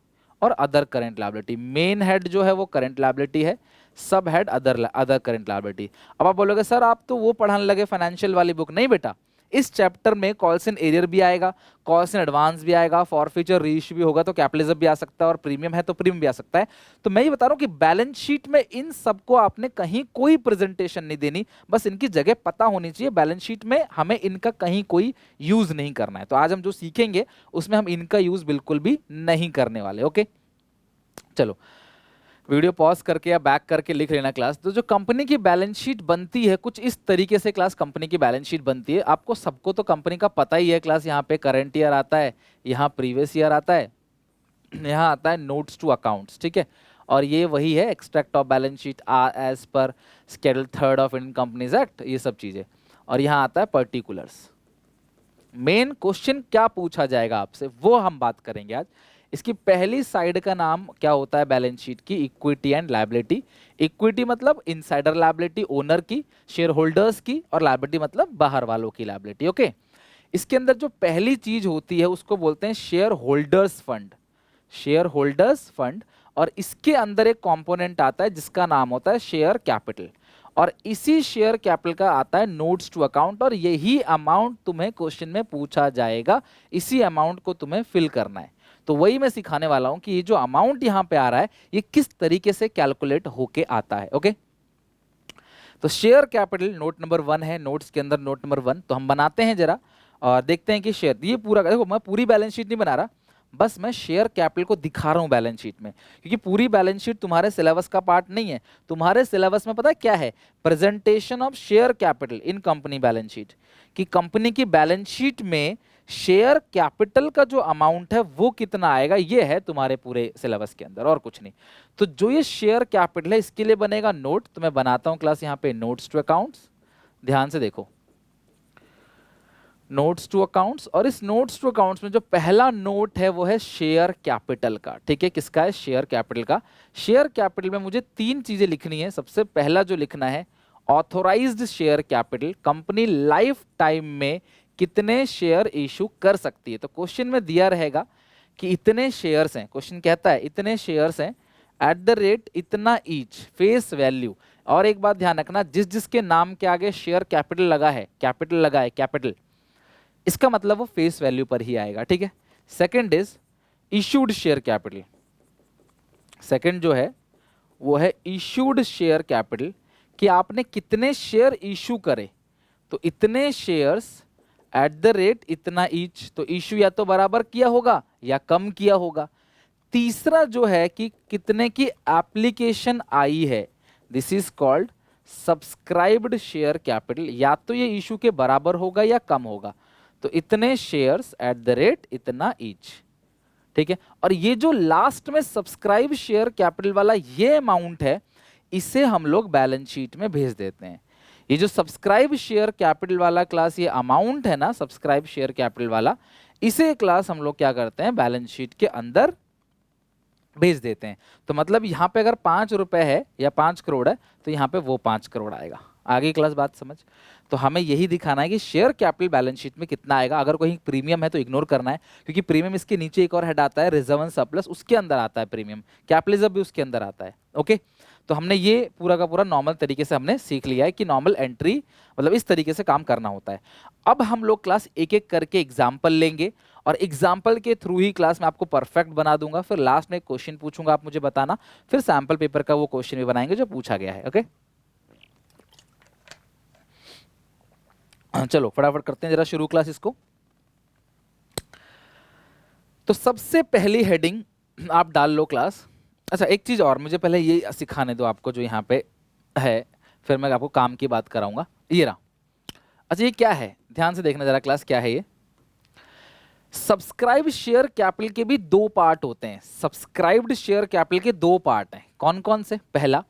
और other current liability. Main head जो है वो करंट लायबिलिटी है, सब हेड अदर करंट लायबिलिटी। अब आप बोलोगे सर आप तो वो पढ़ाने लगे फाइनेंशियल वाली बुक। नहीं बेटा, इस चैप्टर में कॉल्स इन एरियर भी आएगा, कॉल्स इन एडवांस भी आएगा, फॉरफीचर रीइश्यू भी होगा तो कैपिटलिज्म भी आ सकता है, और प्रीमियम है तो प्रीमियम भी आ सकता है। तो मैं ये बता रहा हूं कि बैलेंस शीट में इन सबको आपने कहीं कोई प्रेजेंटेशन नहीं देनी, बस इनकी जगह पता होनी चाहिए। बैलेंस शीट में हमें इनका कहीं कोई यूज नहीं करना है। तो आज हम जो सीखेंगे उसमें हम इनका यूज बिल्कुल भी नहीं करने वाले, ओके। चलो वीडियो पॉज करके या बैक करके लिख लेना क्लास। तो जो कंपनी की बैलेंस शीट बनती है कुछ इस तरीके से क्लास, कंपनी की बैलेंस शीट बनती है। आपको सबको तो कंपनी का पता ही है क्लास। यहाँ पे करंट ईयर आता है, यहाँ प्रीवियस ईयर आता है, यहाँ आता है नोट्स टू अकाउंट्स, ठीक है। और ये वही है extract of balance sheet as per schedule 3 of Indian companies act, ये सब चीजें। और यहाँ आता है पर्टिकुलर्स। मेन क्वेश्चन क्या पूछा जाएगा आपसे वो हम बात करेंगे आज। इसकी पहली साइड का नाम क्या होता है बैलेंस शीट की? Equity and liability. इक्विटी मतलब इनसाइडर लायबिलिटी, ओनर की, शेयर होल्डर्स की, और लायबिलिटी मतलब बाहर वालों की लायबिलिटी, ओके। इसके अंदर जो पहली चीज होती है उसको बोलते हैं share holders fund, share holders fund. और इसके अंदर एक कंपोनेंट आता है जिसका नाम होता है शेयर कैपिटल, और इसी शेयर कैपिटल का आता है नोट्स टू अकाउंट। और यही अमाउंट तुम्हें क्वेश्चन में पूछा जाएगा, इसी अमाउंट को तुम्हें फिल करना है। तो वही मैं सिखाने वाला हूं कि ये जो अमाउंट यहां पे आ रहा है ये किस तरीके से कैलकुलेट होके आता है, ओके। तो शेयर कैपिटल नोट नंबर 1 है, नोट्स के अंदर नोट नंबर 1। तो हम बनाते हैं जरा और देखते हैं कि शेयर, ये पूरा देखो मैं पूरी बैलेंस शीट नहीं बना रहा, बस मैं शेयर कैपिटल को दिखा रहा हूं बैलेंस शीट में, क्योंकि पूरी बैलेंस शीट तुम्हारे सिलेबस का पार्ट नहीं है। तुम्हारे सिलेबस में पता है क्या है? Presentation of share capital in company balance sheet, कि कंपनी की बैलेंस शीट में शेयर कैपिटल का जो अमाउंट है वो कितना आएगा, ये है तुम्हारे पूरे सिलेबस के अंदर, और कुछ नहीं। तो जो ये शेयर कैपिटल है इसके लिए बनेगा नोट, तो मैं बनाता हूं क्लास यहाँ पे नोट्स टू अकाउंट्स। ध्यान से देखो, नोट्स टू अकाउंट्स, और इस नोट्स टू अकाउंट्स में जो पहला नोट है वो है शेयर कैपिटल का। ठीक है, किसका है? शेयर कैपिटल का। शेयर कैपिटल में मुझे 3 चीजें लिखनी है। सबसे पहला जो लिखना है, authorised share capital, company lifetime में कितने शेयर इशू कर सकती है। तो क्वेश्चन में दिया रहेगा कि इतने शेयर्स हैं, क्वेश्चन कहता है इतने शेयर्स हैं एट द रेट इतना ईच फेस वैल्यू। और एक बात ध्यान रखना, जिस जिसके नाम के आगे शेयर कैपिटल लगा है, कैपिटल लगा है, कैपिटल, इसका मतलब वो फेस वैल्यू पर ही आएगा। ठीक है। Second is issued share capital. Second जो है वो है इशूड शेयर कैपिटल, कि आपने कितने शेयर इशू करे, तो इतने शेयर्स एट द रेट इतना ईच। तो इशू या तो बराबर किया होगा या कम किया होगा। तीसरा जो है कि कितने की एप्लीकेशन आई है, this is called subscribed share capital, या तो ये इशू के बराबर होगा या कम होगा। तो इतने शेयर्स एट द रेट इतना ईच। ठीक है। और ये जो लास्ट में सब्सक्राइब शेयर कैपिटल वाला ये अमाउंट है, इसे हम लोग बैलेंस शीट में भेज देते हैं। ये जो सब्सक्राइब शेयर कैपिटल वाला क्लास, ये अमाउंट है ना सब्सक्राइब शेयर कैपिटल वाला, इसे क्लास हम लोग क्या करते हैं, बैलेंस शीट के अंदर भेज देते हैं। तो मतलब यहाँ पे अगर 5 रुपए है या 5 करोड़ है, तो यहाँ पे वो 5 करोड़ आएगा। आगे क्लास बात समझ। तो हमें यही दिखाना है कि शेयर कैपिटल बैलेंस शीट में कितना आएगा। अगर कोई प्रीमियम है तो इग्नोर करना है, क्योंकि प्रीमियम इसके नीचे एक और हेड आता है रिजर्व एंड सरप्लस, उसके अंदर आता है प्रीमियम, कैपिटलिज्म भी उसके अंदर आता है। ओके, तो हमने ये पूरा का पूरा नॉर्मल तरीके से हमने सीख लिया है कि नॉर्मल एंट्री मतलब इस तरीके से काम करना होता है। अब हम लोग क्लास एक एक करके एग्जाम्पल लेंगे, और एग्जाम्पल के थ्रू ही क्लास में आपको परफेक्ट बना दूंगा। फिर लास्ट में एक क्वेश्चन पूछूंगा, आप मुझे बताना, फिर सैंपल पेपर का वो क्वेश्चन भी बनाएंगे जो पूछा गया है। ओके, चलो फटाफट करते हैं जरा शुरू क्लास इसको। तो सबसे पहली हेडिंग आप डाल लो क्लास। अच्छा, एक चीज और मुझे पहले ये सिखाने दो आपको जो यहाँ पे है, फिर मैं आपको काम की बात कराऊंगा। ये रहा। अच्छा, ये क्या है, ध्यान से देखना जरा क्लास, क्या है ये? सब्सक्राइब शेयर कैपिटल के भी 2 पार्ट होते हैं। सब्सक्राइब्ड शेयर कैपिटल के 2 पार्ट हैं। कौन कौन से? पहला,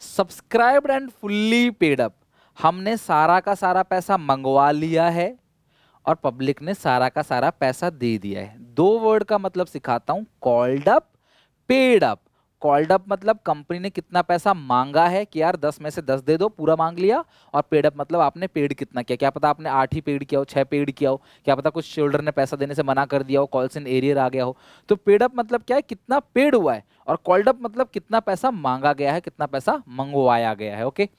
subscribed and fully paid up, हमने सारा का सारा पैसा मंगवा लिया है और पब्लिक ने सारा का सारा पैसा दे दिया है। 2 वर्ड का मतलब सिखाता हूं, called up, paid up. Called up मतलब कंपनी ने कितना पैसा मांगा है कि यार 10 में से 10 दे दो, पूरा मांग लिया। और पेड अप मतलब आपने पेड कितना किया, क्या पता आपने 8 ही पेड किया हो, 6 पेड किया हो, क्या पता कुछ शोल्डर ने पैसा देने से मना कर दिया हो, कॉल्स इन एरियर आ गया हो। तो पेड अप मतलब क्या है, कितना पेड हुआ है, और कॉल्ड अप मतलब कितना पैसा मांगा गया है, कितना पैसा मंगवाया गया है। ओके,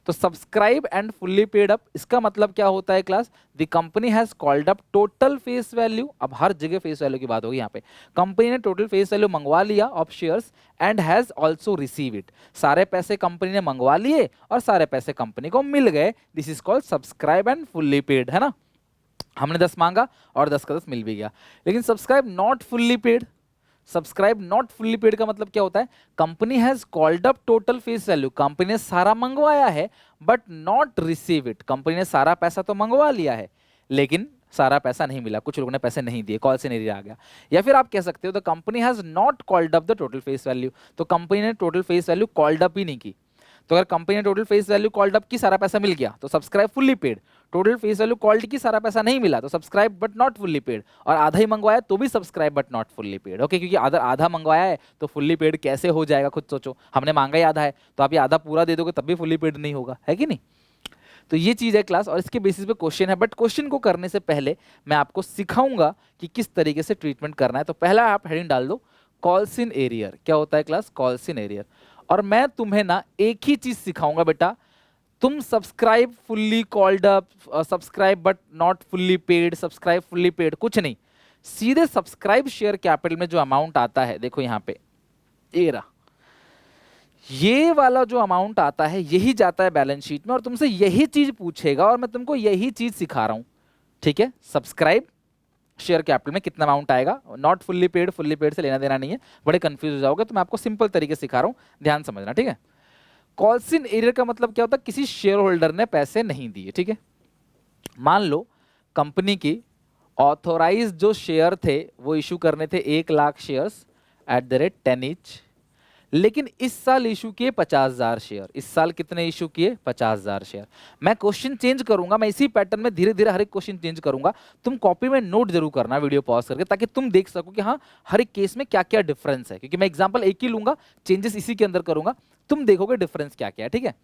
तो subscribe and fully paid up, इसका मतलब क्या होता है class? The company has called up total face value. अब हर जगह फेस वैल्यू की बात होगी यहाँ पे। कंपनी ने टोटल फेस वैल्यू मंगवा लिया of shares and has also receive it, सारे पैसे कंपनी ने मंगवा लिए और सारे पैसे कंपनी को मिल गए। This is called subscribe and fully paid, है ना। हमने 10 मांगा और 10 का 10 मिल भी गया। लेकिन subscribe not fully paid, subscribe not fully paid का मतलब क्या होता है? Company has called up total face value, company ने सारा मंगवाया है but not receive it, company ने सारा पैसा तो मंगवा लिया है लेकिन सारा पैसा नहीं मिला, कुछ लोगों ने पैसे नहीं दिए, कॉल से नहीं आ गया। या फिर आप कह सकते हो the company has not called up the total face value, तो कंपनी ने total face value called up ही नहीं की। तो अगर कंपनी ने total face value called up की, सारा पैसा मिल गया, तो subscribe fully paid. Total face value called की, सारा पैसा नहीं मिला, तो subscribe but not fully paid. और आधा ही मंगवाया तो भी subscribe but not fully paid. Okay, क्योंकि आधा मंगवाया है तो फुल्ली पेड कैसे हो जाएगा, खुद सोचो। हमने मांगा ही आधा है, तो आप ये आधा पूरा दे दोगे तब भी फुल्ली पेड नहीं होगा, है कि नहीं। तो ये चीज है क्लास, और इसके बेसिस पे क्वेश्चन है। बट क्वेश्चन को करने से पहले मैं आपको सिखाऊंगा कि किस तरीके से ट्रीटमेंट करना है। तो पहला आप हेडिंग डाल दो, कॉल्स इन एरियर। क्या होता है क्लास? Calls in arrear. और मैं तुम्हें ना एक ही चीज सिखाऊंगा बेटा, तुम subscribe fully called up, subscribe but not fully paid, subscribe fully paid, कुछ नहीं। सीधे सब्सक्राइब शेयर कैपिटल में जो अमाउंट आता है, देखो यहां पे ये रहा, ये वाला जो अमाउंट आता है यही जाता है बैलेंस शीट में, और तुमसे यही चीज पूछेगा और मैं तुमको यही चीज सिखा रहा हूं। ठीक है, सब्सक्राइब शेयर कैपिटल में कितना अमाउंट आएगा। नॉट फुल्ली पेड से लेना देना नहीं है, बड़े कंफ्यूज हो जाओगे, तो मैं आपको सिंपल तरीके से सिखा रहा हूँ, ध्यान समझना, ठीक है। कॉल्स इन एरियर का मतलब क्या होता है, किसी शेयर होल्डर ने पैसे नहीं दिए, ठीक है। मान लो कंपनी की ऑथोराइज जो शेयर थे वो इशू करने थे 1 lakh shares at the rate 10 each, लेकिन इस साल इशू किए 50,000 शेयर। इस साल कितने इशू किए? 50,000 शेयर। मैं क्वेश्चन चेंज करूंगा, मैं इसी पैटर्न में धीरे धीरे हर एक क्वेश्चन चेंज करूंगा। तुम कॉपी में नोट जरूर करना वीडियो पॉज करके, ताकि तुम देख सको कि हाँ हर एक केस में क्या क्या डिफरेंस है, क्योंकि मैं एग्जाम्पल एक ही लूंगा, चेंजेस इसी के अंदर करूंगा, तुम देखोगे डिफरेंस क्या क्या है, ठीक है।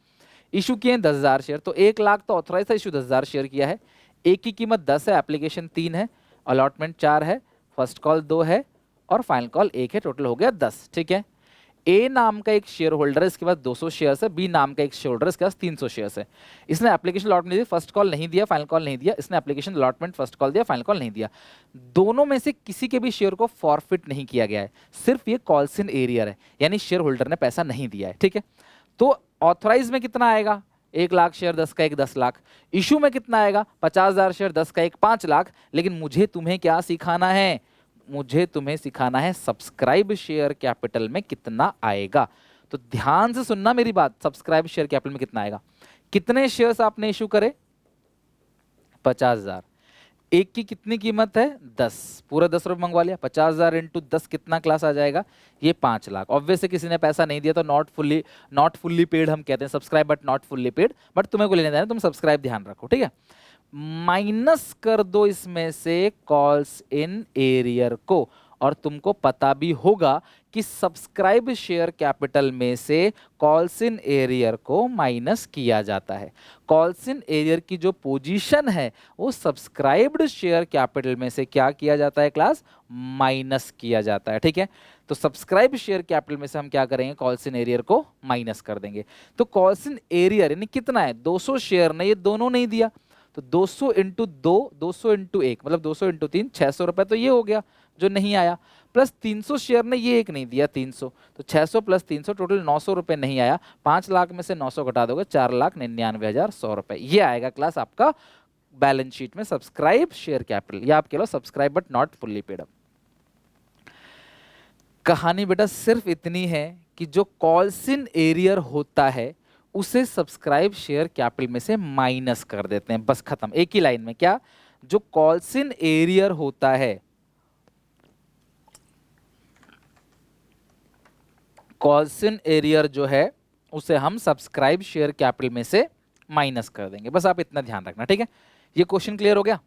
इशू किए 10,000 शेयर, तो 1 लाख तो ऑथराइज था, इशू 10,000 शेयर किया है। एक की कीमत 10 है, एप्लीकेशन 3 है, अलॉटमेंट 4 है, फर्स्ट कॉल 2 है और फाइनल कॉल 1 है, टोटल हो गया 10, ठीक है। ए नाम का एक शेयर होल्डर है, इसके पास 200 शेयर्स है, बी नाम का एक शेयर होल्डर है, इसके पास 300 शेयर्स है। इसने एप्लीकेशन अलॉटमेंट दी, फर्स्ट कॉल नहीं दिया, फाइनल कॉल नहीं दिया। इसने एप्लीकेशन अलॉटमेंट फर्स्ट कॉल दिया, फाइनल कॉल नहीं दिया। दोनों में से किसी के भी शेयर को फॉरफिट नहीं किया गया है, सिर्फ ये कॉल्स इन एरियर है, यानी शेयर होल्डर ने पैसा नहीं दिया है, ठीक है। तो ऑथराइज में कितना आएगा? 1 लाख शेयर 10 का 1 10 लाख। इशू में कितना आएगा? 50,000 शेयर 10 का 1 5 लाख। लेकिन मुझे तुम्हें क्या सिखाना है? मुझे तुम्हें सिखाना है सब्सक्राइब शेयर कैपिटल में कितना आएगा। तो ध्यान से सुनना मेरी बात, सब्सक्राइब शेयर कैपिटल में कितना आएगा। कितने शेयर्स आपने इशू करे? 50,000। एक की कितनी कीमत है? 10, पूरा 10 रुपये मंगवा लिया। 50,000 इंटू 10 कितना क्लास आ जाएगा? ये 5 लाख। ऑब्वियसली किसी ने पैसा नहीं दिया तो नॉट फुल्ली पेड हम कहते हैं, subscribe but not fully paid, but तुम्हें को लेने देना, तुम सब्सक्राइब ध्यान रखो, ठीक है। माइनस कर दो इसमें से कॉल्स इन एरियर को, और तुमको पता भी होगा कि सब्सक्राइब शेयर कैपिटल में से कॉल्स इन एरियर को माइनस किया जाता है। कॉल्स इन एरियर की जो पोजीशन है वो सब्सक्राइब्ड शेयर कैपिटल में से क्या किया जाता है क्लास? माइनस किया जाता है, ठीक है। तो सब्सक्राइब शेयर कैपिटल में से हम क्या करेंगे? कॉल्स इन एरियर को माइनस कर देंगे। तो कॉल्स इन एरियर यानी कितना है? 200 शेयर ने ये दोनों नहीं दिया, तो 200 इंटू 2, 200 इंटू 1 मतलब 200 इंटू 3, 600 रुपए तो ये हो गया जो नहीं आया, प्लस 300 शेयर ने ये एक नहीं दिया 300, तो 600 प्लस 300 टोटल 900 रुपए नहीं आया। 5 लाख में से 900 घटा दोगे 4,99,100 रुपए, ये आएगा क्लास आपका बैलेंस शीट में सब्सक्राइब शेयर कैपिटल, या आप कह लो subscribe but not fully paid up. कहानी बेटा सिर्फ इतनी है कि जो कॉल्स इन एरियर होता है उसे सब्सक्राइब शेयर कैपिटल में से माइनस कर देते हैं, बस खत्म, एक ही लाइन में। क्या? जो कॉल्स इन एरियर होता है, कॉल्स इन एरियर जो है उसे हम सब्सक्राइब शेयर कैपिटल में से माइनस कर देंगे, बस आप इतना ध्यान रखना, ठीक है। ये क्वेश्चन क्लियर हो गया?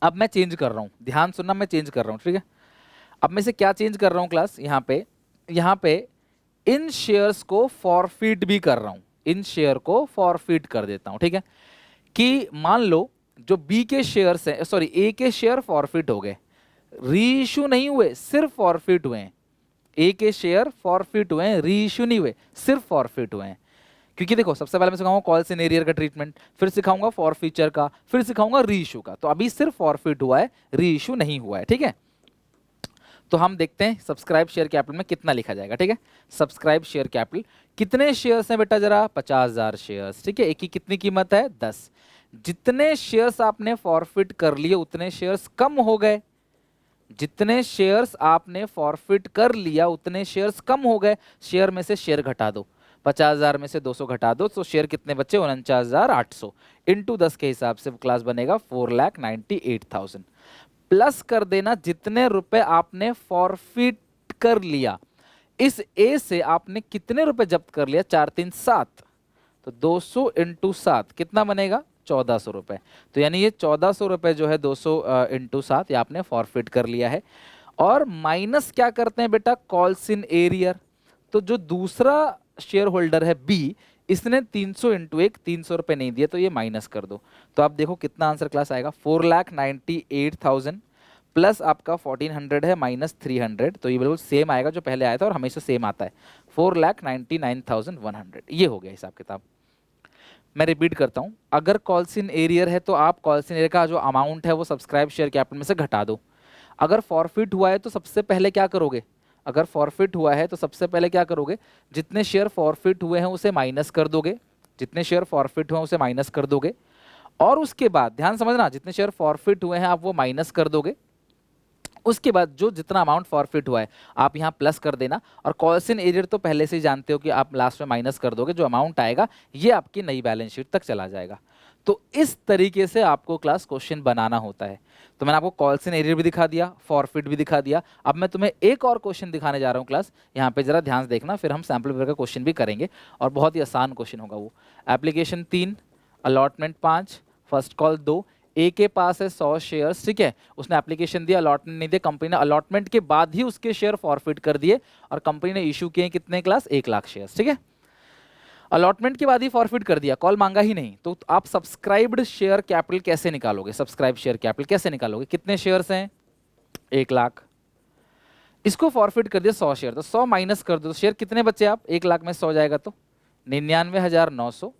अब मैं चेंज कर रहा हूं, ध्यान सुनना, मैं चेंज कर रहा हूं, ठीक है। अब मैं से क्या चेंज कर रहा हूं क्लास? यहां पे इन शेयर्स को फॉरफिट भी कर रहा हूं, इन शेयर को फॉरफिट कर देता हूं, ठीक है। कि मान लो जो बी के शेयर्स हैं, सॉरी ए के शेयर फॉरफिट हो गए, री इशू नहीं हुए, सिर्फ फॉरफिट हुए हैं। ए के शेयर फॉरफिट हुए हैं, री इशू नहीं हुए, सिर्फ फॉरफिट हुए हैं। क्योंकि देखो सबसे पहले मैं सिखाऊंगा कॉल्स इन एरियर का ट्रीटमेंट, फिर सिखाऊंगा फॉरफीचर का, फिर सिखाऊंगा री इशू का। तो अभी सिर्फ फॉरफिट हुआ है, री इशू नहीं हुआ है, ठीक है। तो हम देखते हैं सब्सक्राइब शेयर कैपिटल में कितना लिखा जाएगा, ठीक है। सब्सक्राइब शेयर कैपिटल कितने शेयर्स हैं बेटा? जरा 50,000 शेयर्स, ठीक है। एक की कितनी कीमत है? 10। जितने शेयर्स आपने फॉरफिट कर लिए उतने शेयर्स कम हो गए, जितने शेयर्स आपने फॉरफिट कर लिया उतने शेयर्स कम हो गए। शेयर में से शेयर घटा दो, 50,000 में से 200 घटा दो, तो शेयर कितने बचे? 49,800 इंटू 10 के हिसाब से क्लास बनेगा 4,98,000। प्लस कर देना जितने रुपए आपने फॉरफिट कर लिया, इस ए से आपने कितने रुपए जब्त कर लिया? 4 3 7, तो 200 इंटू 7 कितना बनेगा? 1,400 रुपए। तो यानी ये 1,400 रुपए जो है 200 इंटू 7 ये आपने फॉरफिट कर लिया है। और माइनस क्या करते हैं बेटा? Calls in arrear. तो जो दूसरा शेयर होल्डर है बी, इसने 300 इंटू 1 300 रुपए नहीं दिए, तो ये माइनस कर दो। तो आप देखो कितना आंसर क्लास आएगा? 4,98,000 प्लस आपका 1,400 है माइनस 300, तो ये बिल्कुल सेम आएगा जो पहले आया था, और हमेशा सेम आता है 4,99,100। ये हो गया हिसाब किताब। मैं रिपीट करता हूं, अगर कॉल्स इन एरियर है तो आप कॉल्स इन एरियर का जो अमाउंट है वो सब्सक्राइब शेयर कैपिटल में से घटा दो। अगर फॉरफिट हुआ है तो सबसे पहले क्या करोगे? अगर फॉरफिट हुआ है तो सबसे पहले क्या करोगे? जितने शेयर फॉरफिट हुए हैं उसे माइनस कर दोगे, जितने शेयर फॉरफिट हुए हैं उसे माइनस कर दोगे। और उसके बाद ध्यान समझना, जितने शेयर फॉरफिट हुए हैं आप वो माइनस कर दोगे, उसके बाद जो जितना अमाउंट फॉरफिट हुआ है आप यहाँ प्लस कर देना, और कॉल्स इन एरियर तो पहले से ही जानते हो कि आप लास्ट में माइनस कर दोगे, जो अमाउंट आएगा ये आपकी नई बैलेंस शीट तक चला जाएगा। तो इस तरीके से आपको क्लास क्वेश्चन बनाना होता है। तो मैंने आपको कॉल्स इन एरियर भी दिखा दिया, फॉरफिट भी दिखा दिया। अब मैं तुम्हें एक और क्वेश्चन दिखाने जा रहा हूँ क्लास, यहाँ पे जरा ध्यान से देखना, फिर हम सैम्पल पेपर का क्वेश्चन भी करेंगे और बहुत ही आसान क्वेश्चन होगा वो। एप्लीकेशन 3, अलॉटमेंट 5, फर्स्ट कॉल 2, ए के पास है 100 शेयर्स, ठीक है, उसने एप्लीकेशन दिया, अलॉटमेंट नहीं दिया, कंपनी ने अलॉटमेंट के बाद ही उसके शेयर फॉरफिट कर दिए और कंपनी ने इशू किए कितने क्लास, 1 लाख शेयर्स, ठीक है। अलॉटमेंट के बाद ही फॉरफिट कर दिया, कॉल मांगा ही नहीं, तो आप सब्सक्राइब्ड शेयर कैपिटल कैसे निकालोगे, सब्सक्राइब शेयर कैपिटल कैसे निकालोगे, कितने शेयर्स हैं, 1 लाख, इसको फॉरफिट कर दिया 100 शेयर, तो 100 माइनस कर दो, तो शेयर कितने बचे, आप 1 लाख में 100 जाएगा तो 99,900,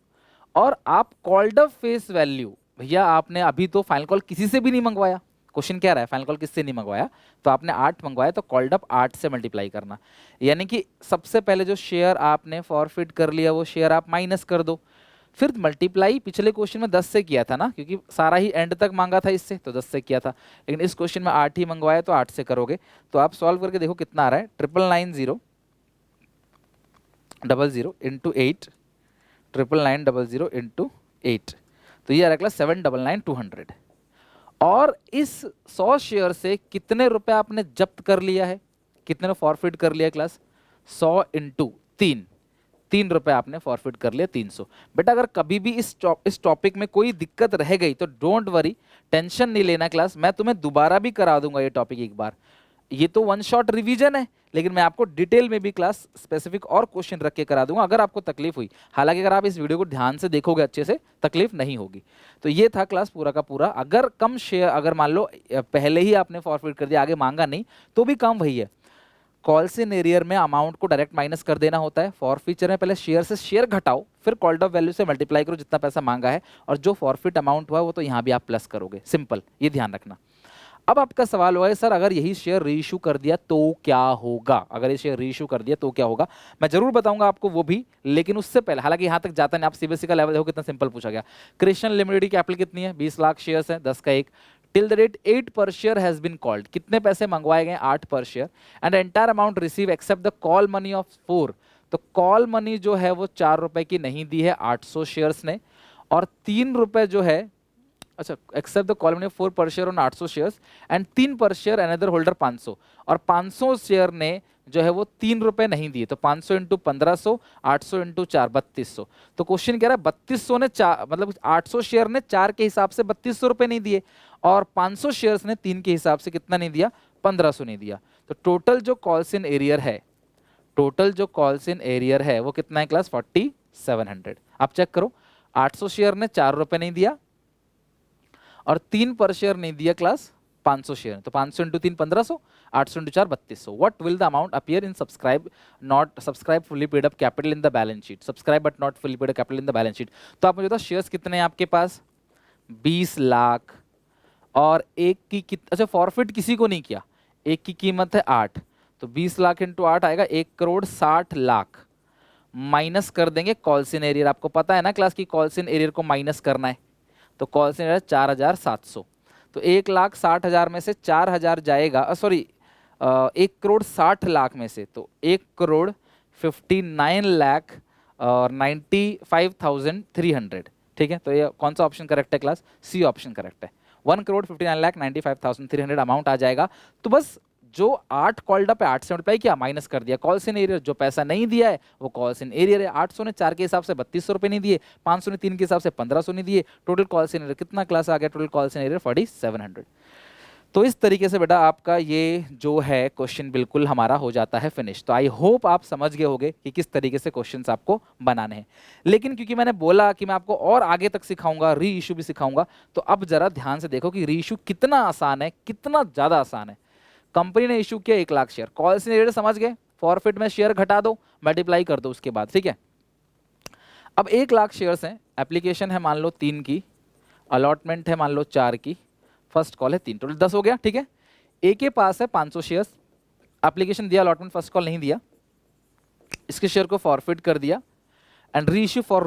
और आप कॉल्ड अप फेस वैल्यू, भैया आपने अभी तो फाइनल कॉल किसी से भी नहीं मंगवाया, क्वेश्चन क्या रहा है, फाइनल कॉल किससे नहीं मंगवाया, तो आपने 8 मंगवाया, तो कॉल्ड अप 8 से मल्टीप्लाई करना, यानी कि सबसे पहले जो शेयर आपने फॉरफिट कर लिया वो शेयर आप माइनस कर दो, फिर मल्टीप्लाई पिछले क्वेश्चन में 10 से किया था ना, क्योंकि सारा ही एंड तक मांगा था इससे, तो 10 से किया था, लेकिन इस क्वेश्चन में 8 ही मंगवाया तो 8 से करोगे। तो आप सॉल्व करके देखो कितना आ रहा है, 999,000 इंटू 8, 999,000 इंटू 8, तो ये आ रहा क्लास 799,200। और इस 100 शेयर से कितने रुपए आपने जब्त कर लिया है, कितने ने फॉरफिट कर लिया क्लास, 100 इंटू 3 रुपए आपने फॉरफिट कर लिया, 300। बेटा अगर कभी भी इस टॉपिक में कोई दिक्कत रह गई तो डोंट वरी, टेंशन नहीं लेना क्लास, मैं तुम्हें दोबारा भी करा दूंगा ये टॉपिक एक बार, ये तो वन शॉट रिवीजन है, लेकिन मैं आपको डिटेल में भी क्लास स्पेसिफिक और क्वेश्चन रख के करा दूंगा अगर आपको तकलीफ हुई। हालांकि अगर आप इस वीडियो को ध्यान से देखोगे अच्छे से तकलीफ नहीं होगी। तो ये था क्लास पूरा का पूरा। अगर कम शेयर, अगर मान लो पहले ही आपने फॉरफिट कर दिया, आगे मांगा नहीं, तो भी काम वही है, कॉल्स इन एरियर में अमाउंट को डायरेक्ट माइनस कर देना होता है, फॉरफिचर में पहले शेयर से शेयर घटाओ, फिर कॉल्ड ऑफ वैल्यू से मल्टीप्लाई करो जितना पैसा मांगा है, और जो फॉरफिट अमाउंट हुआ वो तो यहाँ भी आप प्लस करोगे, सिंपल, ये ध्यान रखना। अब आपका सवाल हुआ है सर अगर यही शेयर रीइश्यू कर दिया तो क्या होगा, अगर ये शेयर रीइश्यू कर दिया तो क्या होगा, मैं जरूर बताऊंगा आपको वो भी, लेकिन उससे पहले, हालांकि यहां तक जाता नहीं, आप सीबीएसई का लेवल देखो कितना सिंपल पूछा गया। क्रिश्चियन लिमिटेड की कैपिटल कितनी है, 20 लाख शेयर्स है, 10 का 1, टिल द डेट 8 पर शेयर हैज बीन कॉल्ड, कितने पैसे मंगवाए गए, 8 पर share, and entire amount receive except the call money of 4, तो कॉल मनी जो है वो 4 रुपए की नहीं दी है 800 शेयर्स ने, और 3 रुपए जो है, अच्छा, एक्सेप्ट द कॉल मनी 4 पर शेयर ऑन 800 शेयर्स एंड 3 पर शेयर अनदर होल्डर 500, और 500 शेयर ने जो है वो 3 रुपए नहीं दिए, तो 500 इंटू 1500, 800 इंटू 4, 3200। तो क्वेश्चन कह रहा है 3200 ने 4, मतलब 800 शेयर ने 4 के हिसाब से 3200 रुपए नहीं दिए, और 500 शेयर्स ने 3 के हिसाब से कितना नहीं दिया, 1500 नहीं दिया। तो टोटल जो कॉल्स इन एरियर है, टोटल जो कॉल्स इन एरियर है वो कितना है क्लास, 4700। आप चेक करो, 800 शेयर ने 4 रुपए नहीं दिया और 3 पर शेयर नहीं दिया क्लास, 500 शेयर, तो 500 into 3 1500, 800 into 4 3200। What will the amount appear in subscribe not subscribe fully paid up capital in the balance sheet, subscribe but not fully paid up capital in the balance sheet. तो आप मुझे बताओ shares कितने हैं आपके पास, 20 लाख, और एक की अच्छा फॉरफिट किसी को नहीं किया, एक की कीमत है 8, तो 20 लाख इंटू 8 आएगा 1,60,00,000, माइनस कर देंगे कॉल्स इन एरियर, आपको पता है ना क्लास की कॉल्स इन एरियर को माइनस करना है, तो कॉल्स इन एरियर 4,700, तो 1,60,000 में से 4,000 जाएगा, सॉरी 1,60,00,000 में से, तो 1,59,00,000 और 95,300, ठीक है। तो ये कौन सा ऑप्शन करेक्ट है क्लास, सी ऑप्शन करेक्ट है, 1,59,95,300 अमाउंट आ जाएगा। तो बस जो 8 कॉल्ड अप है 8 से मल्टीप्लाई किया, माइनस कर दिया कॉल्स इन एरियर, जो पैसा नहीं दिया है वो कॉल्स इन एरियर है, 800 ने 4 के हिसाब से 3200 रुपए नहीं दिए, 500 ने 3 के हिसाब से 1500 नहीं दिए, टोटल कॉल्स इन एरियर कितना क्लास आ गया, टोटल कॉल्स इन एरियर 4700। तो इस तरीके से बेटा आपका ये जो है क्वेश्चन बिल्कुल हमारा हो जाता है फिनिश। तो आई होप आप समझ गए होंगे कि किस तरीके से क्वेश्चंस आपको बनाने हैं, लेकिन क्योंकि मैंने बोला कि मैं आपको और आगे तक सिखाऊंगा, री इशू भी सिखाऊंगा, तो अब जरा ध्यान से देखो कि री इशू कितना आसान है, कितना ज्यादा आसान है। कंपनी ने इशू किया 1 lakh share, calls in arrear समझ गए, फॉरफिट में शेयर घटा दो, मल्टीप्लाई कर दो उसके बाद, ठीक है। अब 1 लाख शेयर्स हैं, एप्लीकेशन है मान लो 3 की, अलॉटमेंट है मान लो 4 की, फर्स्ट कॉल है 3, टोटल 10 हो गया, ठीक है। ए के पास है 500 शेयर्स, एप्लीकेशन दिया, अलॉटमेंट फर्स्ट कॉल नहीं दिया, इसके शेयर को फॉरफिट कर दिया एंड री इश्यू फॉर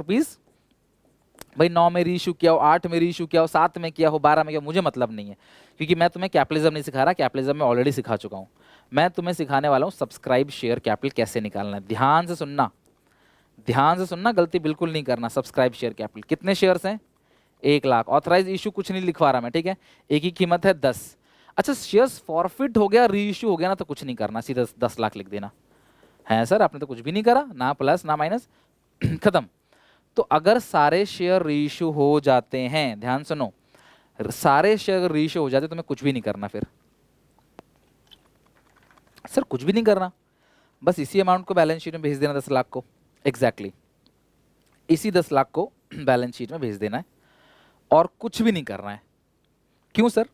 भाई 9 में रीइश्यू किया हो, 8 में रीइश्यू किया हो, 7 में किया हो, 12 में किया हो, मुझे मतलब नहीं है, क्योंकि मैं तुम्हें कैपिटलिज्म नहीं सिखा रहा, कैपिटलिज्म मैं ऑलरेडी सिखा चुका हूँ। मैं तुम्हें सिखाने वाला हूँ सब्सक्राइब शेयर कैपिटल कैसे निकालना है। ध्यान से सुनना, ध्यान से सुनना, गलती बिल्कुल नहीं करना। सब्सक्राइब शेयर कैपिटल कितने शेयर्स हैं? 1,00,000। ऑथराइज इशू कुछ नहीं लिखवा रहा मैं, ठीक है, एक ही कीमत है 10। अच्छा, शेयर्स फॉरफिट हो गया, री इशू हो गया ना, तो कुछ नहीं करना, सीधा 10 लाख लिख देना है। सर आपने तो कुछ भी नहीं करा, ना प्लस ना माइनस, खत्म। तो अगर सारे शेयर री इशू हो जाते हैं, ध्यान सुनो, सारे शेयर अगर री इशू हो जाते तो मैं कुछ भी नहीं करना फिर। सर कुछ भी नहीं करना, बस इसी अमाउंट को बैलेंस शीट में भेज देना, 10 लाख को, एग्जैक्टली इसी 10 लाख को बैलेंस शीट में भेज देना है और कुछ भी नहीं करना है। क्यों सर?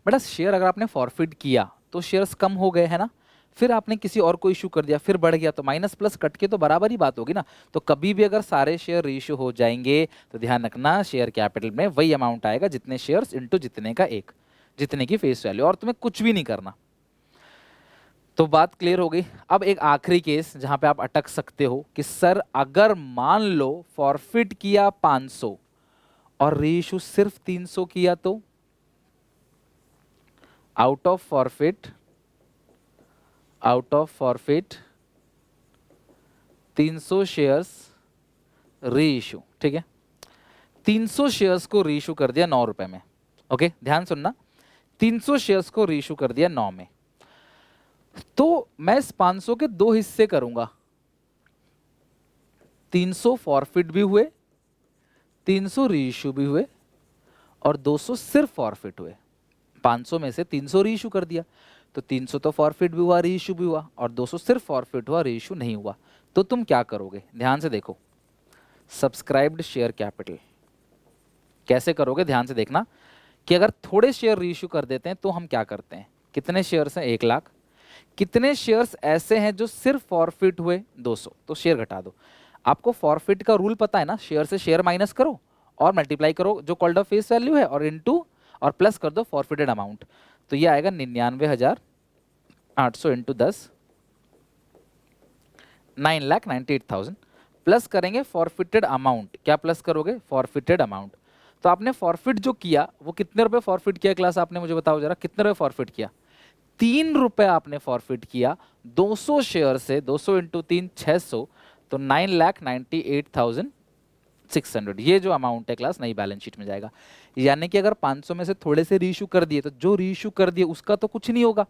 बेटा शेयर अगर आपने फॉरफिट किया तो शेयर्स कम हो गए, है ना, फिर आपने किसी और को इशू कर दिया, फिर बढ़ गया, तो माइनस प्लस कट के तो बराबर ही बात होगी ना। तो कभी भी अगर सारे शेयर रीइश्यू हो जाएंगे तो ध्यान रखना, शेयर कैपिटल में वही अमाउंट आएगा, जितने शेयर्स इंटू जितने का एक, जितने की फेस वैल्यू, और तुम्हें कुछ भी नहीं करना। तो बात क्लियर हो गई। अब एक आखिरी केस जहां पे आप अटक सकते हो कि सर अगर मान लो फॉरफिट किया 500 और रीइश्यू सिर्फ 300 किया, तो out of forfeit 300 shares reissue, ठीक है, 300 शेयर्स को रीइश्यू कर दिया 9 रुपए में। ओके, ध्यान सुनना, 300 शेयर्स को रीइश्यू कर दिया 9 में, तो मैं इस 500 के दो हिस्से करूंगा, 300 फॉरफिट भी हुए, 300 रीइश्यू भी हुए, और 200 सिर्फ फॉरफिट हुए। 500 में से 300 रीइश्यू कर दिया, तो 300 तो फॉरफिट भी हुआ, रीइश्यू भी हुआ, और 200 सिर्फ फॉरफिट हुआ, रीइश्यू नहीं हुआ। तो तुम क्या करोगे? ध्यान से देखो, सब्सक्राइब्ड शेयर कैपिटल कैसे करोगे, ध्यान से देखना कि अगर थोड़े शेयर रीइश्यू कर देते हैं तो हम क्या करते हैं। कितने शेयर्स हैं? 1,00,000। कितने शेयर्स ऐसे हैं जो सिर्फ फॉरफिट हुए? 200। तो शेयर घटा दो। आपको फॉरफिट का रूल पता है ना, शेयर से शेयर माइनस करो और मल्टीप्लाई करो जो कॉल्ड ऑफ फेस वैल्यू है, और इनटू और प्लस कर दो फॉरफिटेड अमाउंट। तो ये आएगा 99,800 इंटू 10, 9,98,000। प्लस करेंगे फॉरफिटेड अमाउंट। क्या प्लस करोगे? Forfeited amount. तो आपने फॉरफिट जो किया वो कितने रुपए फॉरफिट किया क्लास? आपने मुझे बताओ जरा, कितने रुपए फॉरफिट किया? 3 रुपए आपने फॉरफिट किया 200 शेयर से। 200 इंटू 3 600, तो 9,98,600। ये जो अमाउंट है क्लास नई बैलेंस शीट में जाएगा। यानी कि अगर 500 में से थोड़े से रीइश्यू कर दिए तो जो रीइश्यू कर दिए उसका तो कुछ नहीं होगा,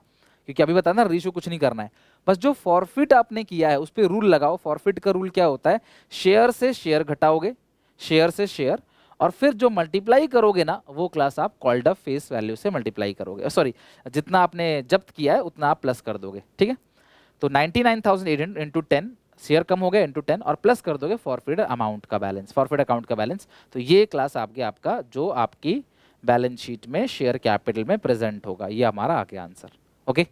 क्योंकि अभी बताया ना रीइश्यू कुछ नहीं करना है। बस जो फॉरफिट आपने किया है उस पर रूल लगाओ। फॉरफिट का रूल क्या होता है? शेयर से शेयर घटाओगे, शेयर से शेयर, और फिर जो मल्टीप्लाई करोगे ना वो क्लास आप कॉल्ड अप फेस वैल्यू से मल्टीप्लाई करोगे, सॉरी जितना आपने जब्त किया है उतना आप प्लस कर दोगे, ठीक है। तो 99,800 इंटू 10, शेयर कम हो गया इंटू 10, और प्लस कर दोगे फॉरफिट अमाउंट का बैलेंस, फॉरफिट अकाउंट का बैलेंस। तो ये क्लास आपके आपका जो आपकी बैलेंस शीट में शेयर कैपिटल में प्रेजेंट होगा, ये हमारा आ गया आंसर। ओके,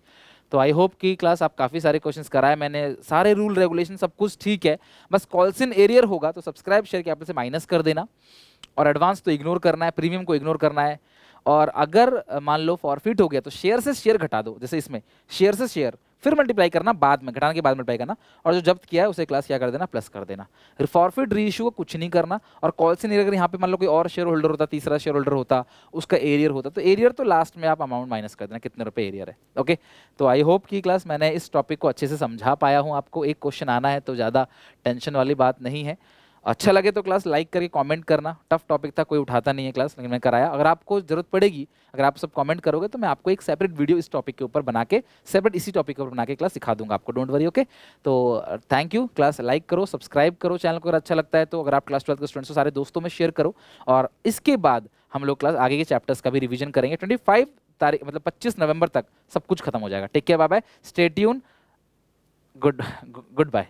तो आई होप कि क्लास आप काफ़ी सारे क्वेश्चंस कराए मैंने, सारे रूल रेगुलेशन सब कुछ ठीक है। बस कॉल्स इन एरियर होगा तो सब्सक्राइब शेयर कैपिटल से माइनस कर देना, और एडवांस तो इग्नोर करना है, प्रीमियम को इग्नोर करना है। और अगर मान लो फॉरफिट हो गया तो शेयर से शेयर घटा दो, जैसे इसमें शेयर से शेयर, फिर मल्टीप्लाई करना बाद में, घटाने के बाद मल्टीप्लाई करना, और जो जब्त किया है उसे क्लास क्या कर देना? प्लस कर देना। फॉरफिट रीइश्यू को कुछ नहीं करना। और कॉल से नहीं, अगर यहाँ पे मान लो कोई और शेयर होल्डर होता, तीसरा शेयर होल्डर होता, उसका एरियर होता, तो एरियर तो लास्ट में आप अमाउंट माइनस कर देना कितने रुपए एरियर है। ओके, तो आई होप की क्लास मैंने इस टॉपिक को अच्छे से समझा पाया हूँ आपको। एक क्वेश्चन आना है तो ज़्यादा टेंशन वाली बात नहीं है। अच्छा लगे तो क्लास लाइक करके कमेंट करना। टफ टॉपिक था, कोई उठाता नहीं है क्लास, लेकिन मैं कराया। अगर आपको जरूरत पड़ेगी, अगर आप सब कमेंट करोगे तो मैं आपको एक सेपरेट वीडियो इस टॉपिक के ऊपर बना के, सेपरेट इसी टॉपिक के ऊपर बना के क्लास सिखा दूंगा आपको, डोंट वरी। ओके, तो थैंक यू। क्लास लाइक करो, सब्सक्राइब करो चैनल को अगर अच्छा लगता है तो। अगर आप क्लास 12 के स्टूडेंट्स हो, सारे दोस्तों में शेयर करो। और इसके बाद हम लोग क्लास आगे के चैप्टर्स का भी रिविजन करेंगे। 25 तारीख मतलब 25 नवंबर तक सब कुछ खत्म हो जाएगा। Take care, bye bye, stay tune, good bye.